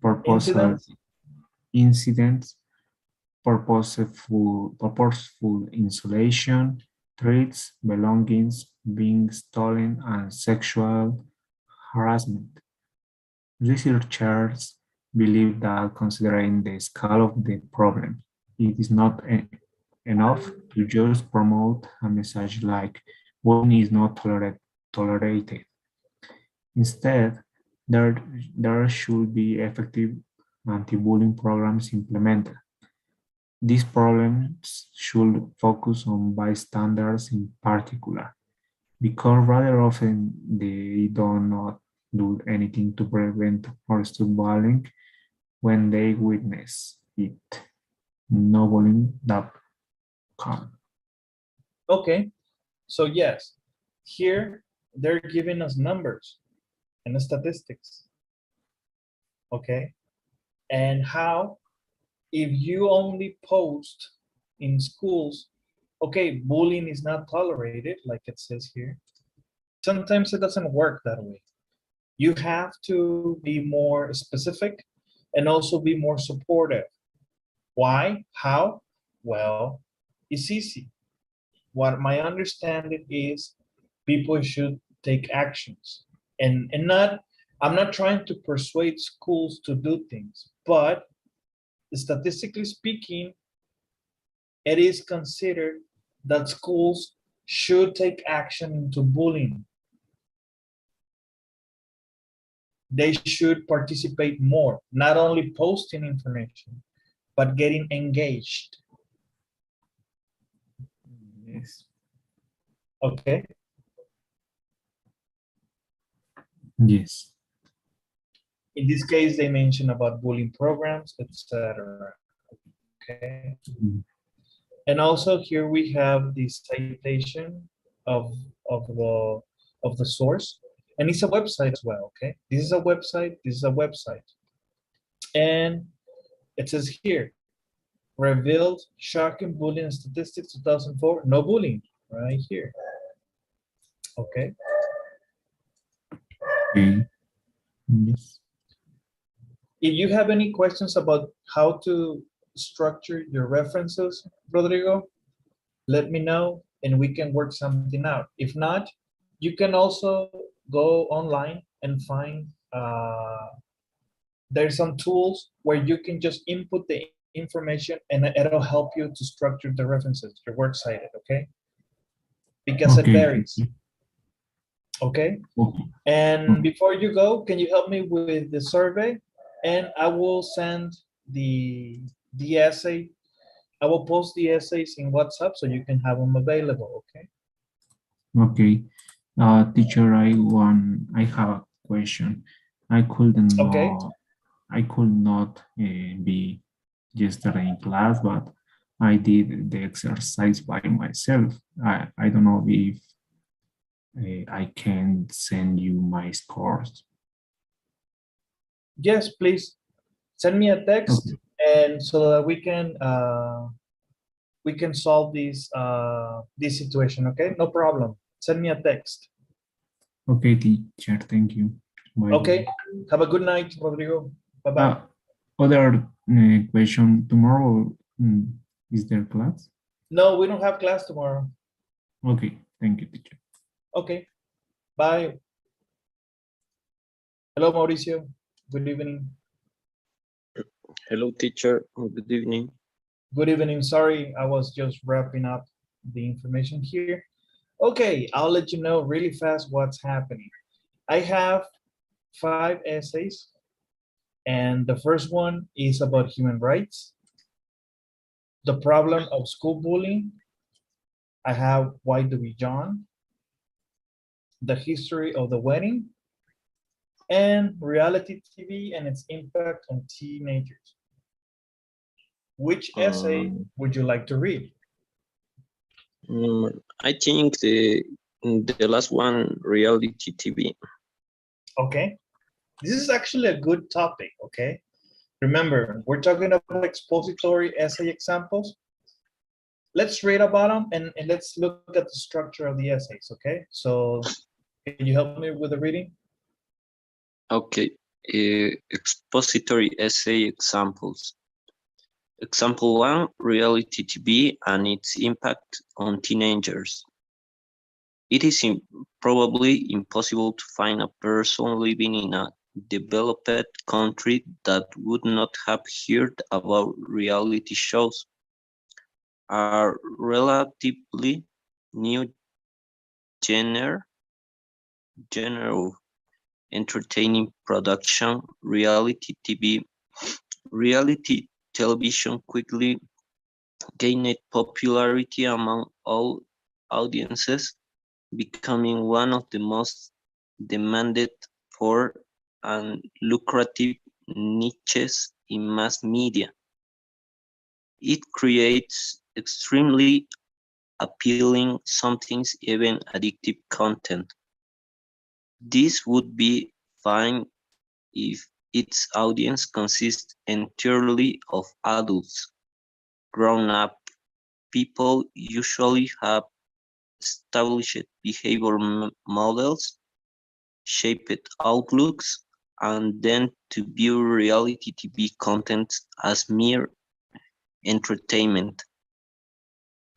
purposeful Incidents? incidents, purposeful insulation, threats, belongings being stolen, and sexual harassment. Researchers believe that considering the scale of the problem, it is not enough to just promote a message like bullying is not tolerated. Instead, there should be effective anti-bullying programs implemented. These problems should focus on bystanders in particular, because rather often they do not do anything to prevent or stop bullying when they witness it. No bullying that can. Okay, so yes, here they're giving us numbers and statistics. Okay, and how if you only post in schools, okay, bullying is not tolerated, like it says here. Sometimes it doesn't work that way. You have to be more specific and also be more supportive. Why? How? Well, it's easy. What my understanding is people should take actions and not, I'm not trying to persuade schools to do things, but statistically speaking, it is considered that schools should take action into bullying. They should participate more, not only posting information, but getting engaged. Yes. Okay. Yes. In this case, they mention about bullying programs, etc. Okay. Mm. And also here we have the citation of of the of the source, and it's a website as well. Okay, this is a website. This is a website, and it says here, revealed shocking bullying statistics 2004. No bullying, right here. Okay. Okay. Yes. If you have any questions about how to structure your references, Rodrigo, let me know and we can work something out. If not, you can also go online and find, there's some tools where you can just input the information and it'll help you to structure the references, your works cited, okay? Because it Okay. varies, okay? Okay. And before you go, can you help me with the survey? And I will send the essay. I will post the essays in WhatsApp so you can have them available, okay? Okay. Teacher, I have a question. Okay. I could not be yesterday in class, but I did the exercise by myself. I don't know if I can send you my scores. Yes, please send me a text Okay. and so that we can solve this situation, okay? No problem. Send me a text. Okay, teacher, thank you. Bye. Okay. Have a good night, Rodrigo. Bye-bye. Other question, tomorrow is there class? No, we don't have class tomorrow. Okay, thank you, teacher. Okay. Bye. Hello, Mauricio. Good evening. Hello, teacher. Good evening. Good evening. Sorry, I was just wrapping up the information here. Okay, I'll let you know really fast what's happening. I have 5 essays, and the first one is about human rights, the problem of school bullying. I have Why Do We Yawn? the history of the wedding, and reality TV and its impact on teenagers. Which essay would you like to read? I think the last one, reality TV. Okay, this is actually a good topic, okay? Remember, we're talking about expository essay examples. Let's read about them and let's look at the structure of the essays, okay? So can you help me with the reading? Okay, expository essay examples. Example 1, reality TV and its impact on teenagers. It is probably impossible to find a person living in a developed country that would not have heard about reality shows. A relatively new genre of entertaining production, reality TV. Reality television quickly gained popularity among all audiences, becoming one of the most demanded for and lucrative niches in mass media. It creates extremely appealing, sometimes even addictive content. This would be fine if its audience consists entirely of adults. Grown-up people usually have established behavior models, shaped outlooks, and then to view reality TV content as mere entertainment.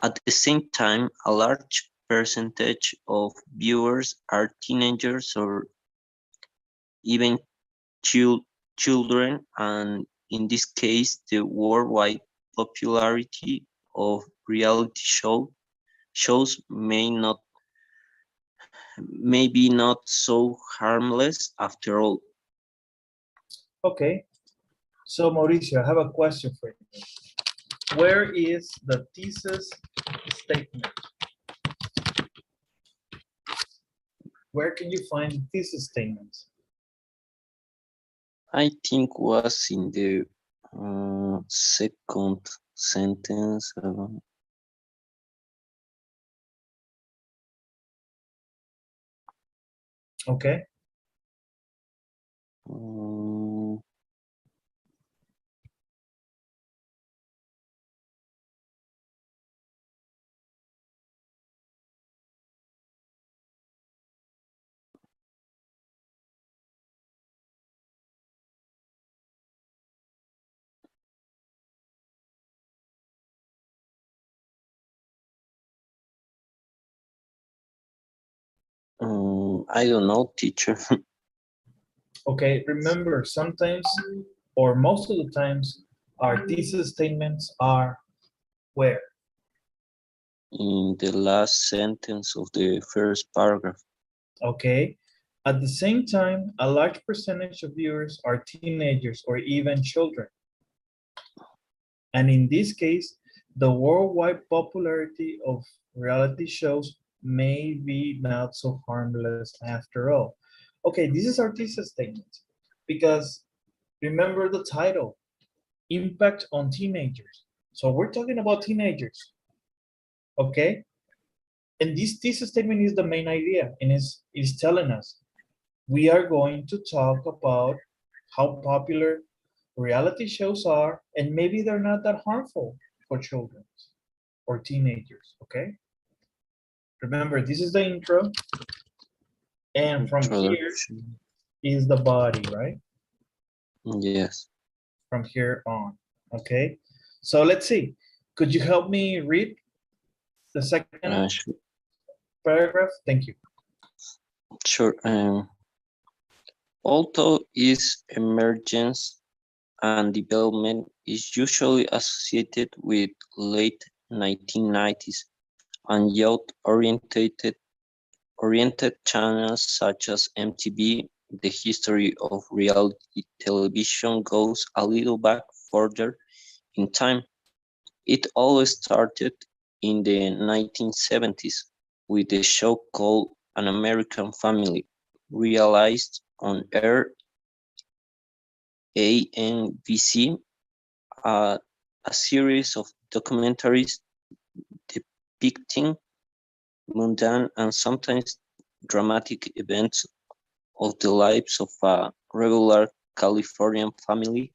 At the same time, a large percentage of viewers are teenagers or even children, and in this case, the worldwide popularity of reality shows may be not so harmless after all. Okay, so Mauricio, I have a question for you. Where is the thesis statement? Where can you find the thesis statements? I think was in the second sentence. Okay. I don't know, teacher. Okay, remember, sometimes or most of the times, our thesis statements are where? In the last sentence of the first paragraph. Okay. At the same time, a large percentage of viewers are teenagers or even children. And in this case, the worldwide popularity of reality shows may be not so harmless after all. Okay, this is our thesis statement because remember the title, Impact on Teenagers. So we're talking about teenagers, okay? And this thesis statement is the main idea and is telling us we are going to talk about how popular reality shows are, and maybe they're not that harmful for children or teenagers, okay? Remember, this is the intro, and from here is the body, right? Yes. From here on, okay? So let's see. Could you help me read the second Sure. paragraph? Thank you. Sure. Although its emergence and development is usually associated with late 1990s and youth-oriented channels such as MTV, the history of reality television goes a little back further in time. It all started in the 1970s with a show called an American family, realized on air ANBC, a series of documentaries depicting mundane and sometimes dramatic events of the lives of a regular Californian family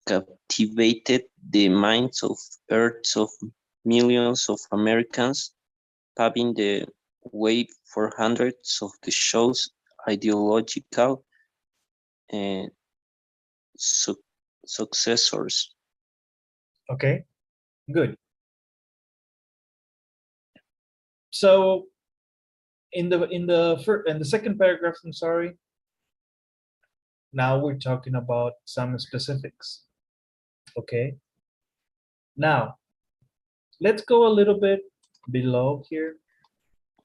captivated the minds of Earths of millions of Americans, paving the way for hundreds of the show's ideological and successors. Okay, good. So in the second paragraph, I'm sorry. Now we're talking about some specifics. Okay. Now let's go a little bit below here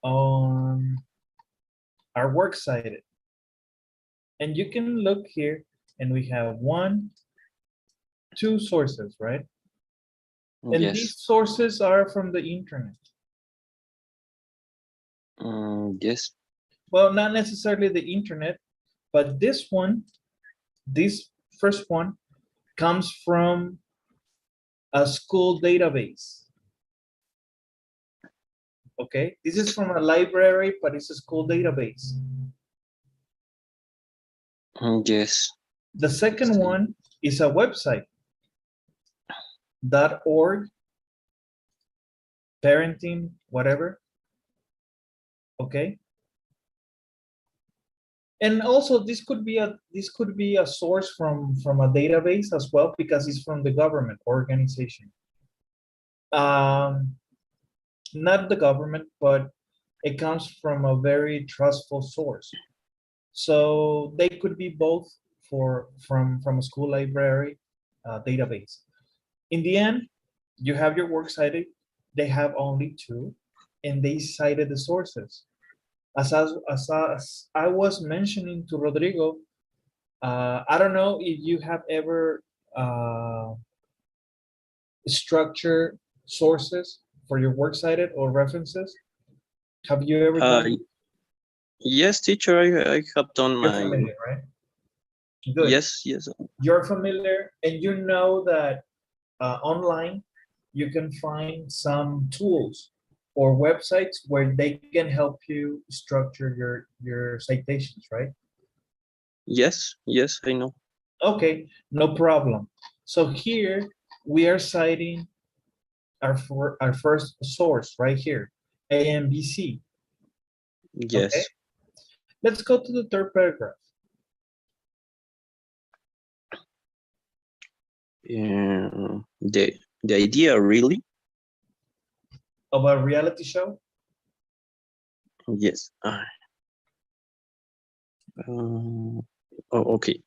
on our works cited. And you can look here and we have 1, 2 sources, right? And Yes. these sources are from the internet. Yes. Well, not necessarily the internet, but this first one comes from a school database. Okay, this is from a library, but it's a school database. Yes. The second one is a website, .org, parenting, whatever. Okay. And also this could be a source from a database as well, because it's from the government organization. Not the government, but it comes from a very trustful source. So they could be both from a school library database. In the end, you have your works cited. They have only 2, and they cited the sources. As I was mentioning to Rodrigo, I don't know if you have ever structured sources for your works cited or references. Have you ever done? Yes, teacher, I have done You're my. familiar, right? Good. Yes, yes. You're familiar, and you know that online you can find some tools or websites where they can help you structure your citations, right? Yes, yes, I know. Okay, no problem. So here we are citing our first source right here, AMBC. Yes. Okay, let's go to the third paragraph. The idea really. Of a reality show? Yes. Okay.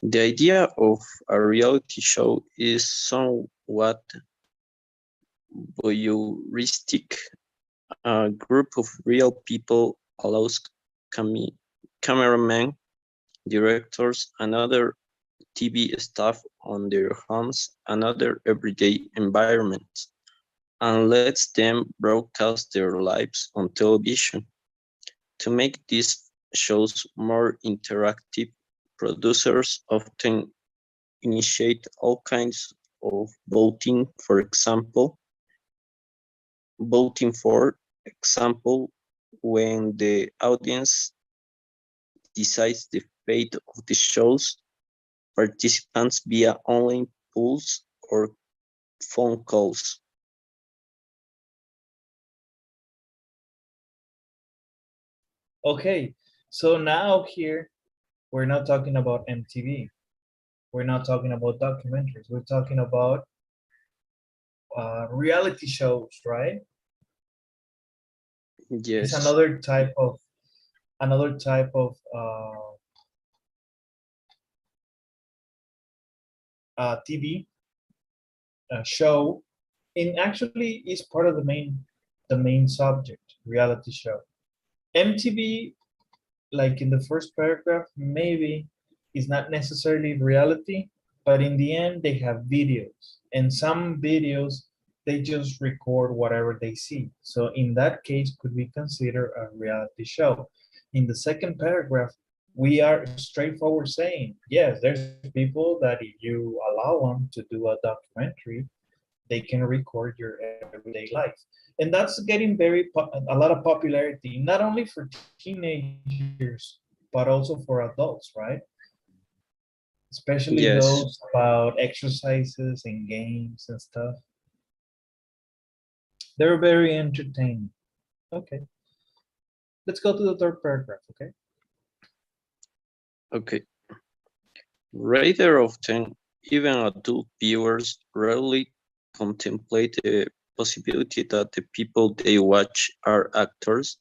The idea of a reality show is somewhat voyeuristic. A group of real people allows cameramen, directors, and other TV staff on their homes and other everyday environments, and lets them broadcast their lives on television. To make these shows more interactive, producers often initiate all kinds of voting. For example, when the audience decides the fate of the shows, participants via online polls or phone calls. Okay, so now here we're not talking about MTV. We're not talking about documentaries. We're talking about reality shows, right? It's Yes. another type of TV show, and actually is part of the main subject, reality show. MTV, like in the first paragraph, maybe is not necessarily reality, but in the end they have videos, and some videos they just record whatever they see. So in that case, could we consider a reality show? In the second paragraph, we are straightforward saying, yes, there's people that if you allow them to do a documentary, they can record your everyday life. And that's getting a lot of popularity, not only for teenagers, but also for adults, right? Especially Yes. those about exercises and games and stuff. They're very entertaining. Okay. Let's go to the third paragraph, okay? Okay. Rather often, even adult viewers rarely contemplate the possibility that the people they watch are actors,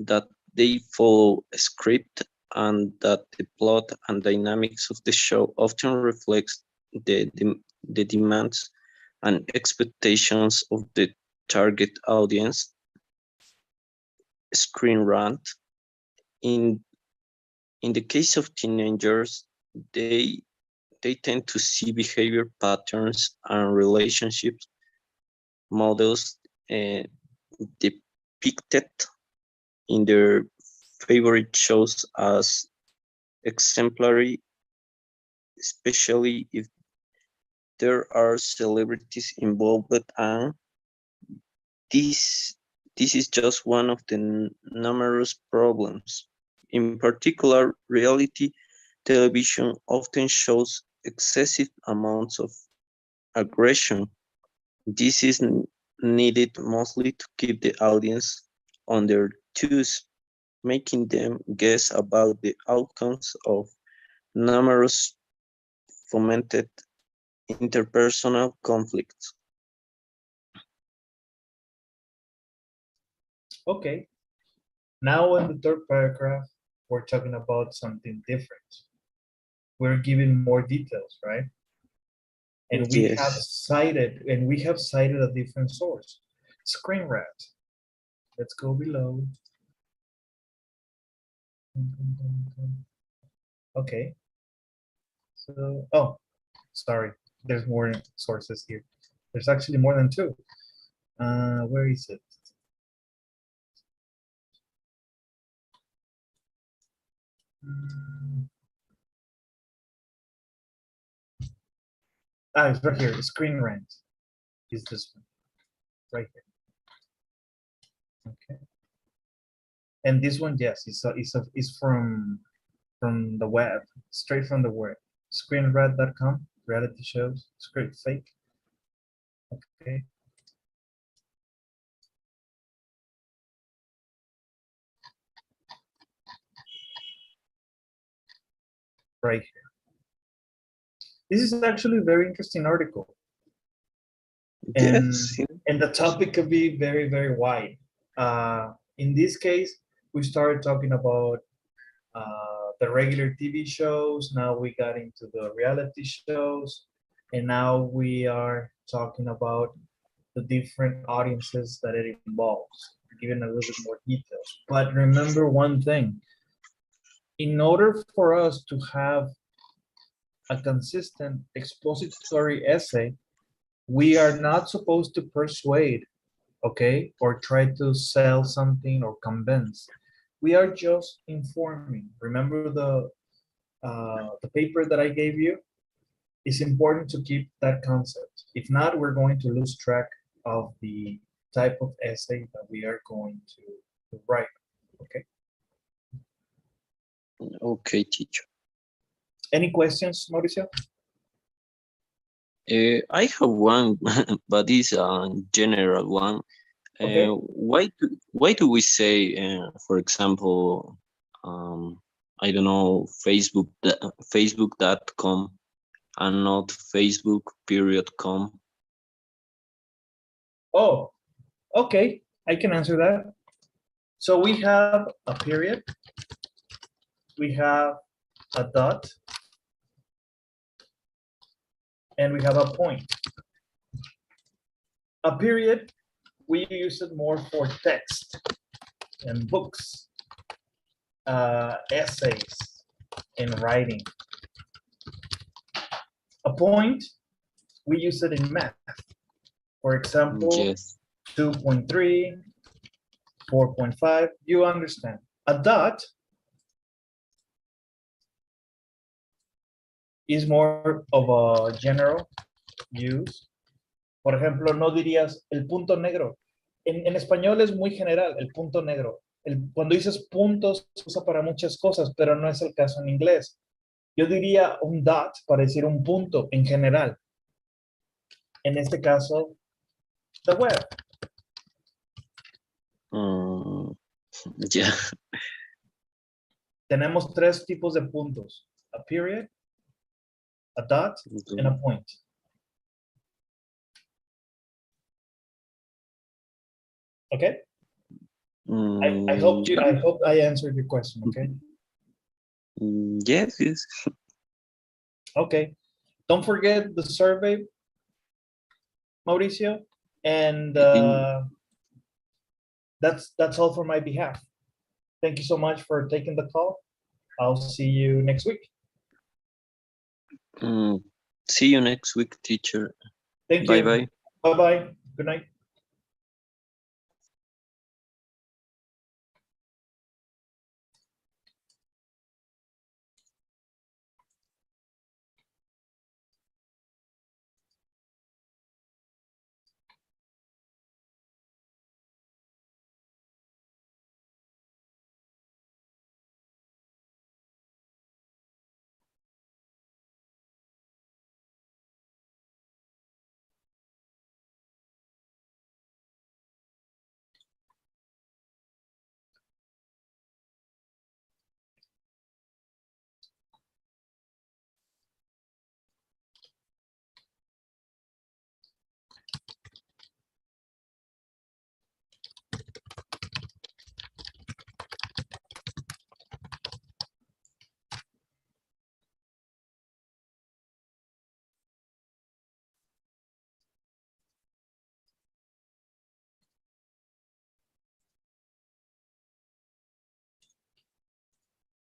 that they follow a script, and that the plot and dynamics of the show often reflects the demands and expectations of the target audience. Screen rant. In in the case of teenagers, they they tend to see behavior patterns and relationships models depicted in their favorite shows as exemplary, especially if there are celebrities involved, and this this is just one of the numerous problems. In particular, reality television often shows excessive amounts of aggression. This is needed mostly to keep the audience on their toes, making them guess about the outcomes of numerous fomented interpersonal conflicts. Okay. Now in the third paragraph, we're talking about something different. We're giving more details, right? And Yes. we have cited a different source. Screen Rat. Let's go below. Okay. So, oh, sorry. There's more sources here. There's actually more than two. Where is it? It's right here. Screen Rant is this one, right here. Okay. And this one, yes, it's from the web, straight from the web. Screenrant.com, reality shows, script fake. Okay. Right here. This is actually a very interesting article. And, Yes. and the topic could be very, very wide. In this case, we started talking about the regular TV shows. Now we got into the reality shows. And now we are talking about the different audiences that it involves, giving a little bit more details. But remember one thing, in order for us to have a consistent expository essay, we are not supposed to persuade, okay, or try to sell something or convince. We are just informing. Remember the paper that I gave you? It's important to keep that concept. If not, we're going to lose track of the type of essay that we are going to write, okay? Okay, teacher. Any questions, Mauricio? I have one, but it's a general one. Okay. Why do we say, for example, I don't know, Facebook.com and not Facebook.com? Oh, okay, I can answer that. So we have a period, we have a dot, and we have a point. A period, we use it more for text and books, essays, and writing. A point, we use it in math For example, Yes. 2.3, 4.5, you understand. A dot is more of a general use. Por ejemplo, no dirías el punto negro. En español es muy general, el punto negro. Cuando dices puntos, se usa para muchas cosas, pero no es el caso en inglés. Yo diría un dot para decir un punto en general. En este caso, the web. Yeah. Tenemos tres tipos de puntos. A period, a dot, and a point. Okay? I hope I answered your question, okay? Yes, yes. Okay. Don't forget the survey, Mauricio, and that's all for my behalf. Thank you so much for taking the call. I'll see you next week. See you next week, teacher. Thank Bye you. bye. Bye-bye. Good night.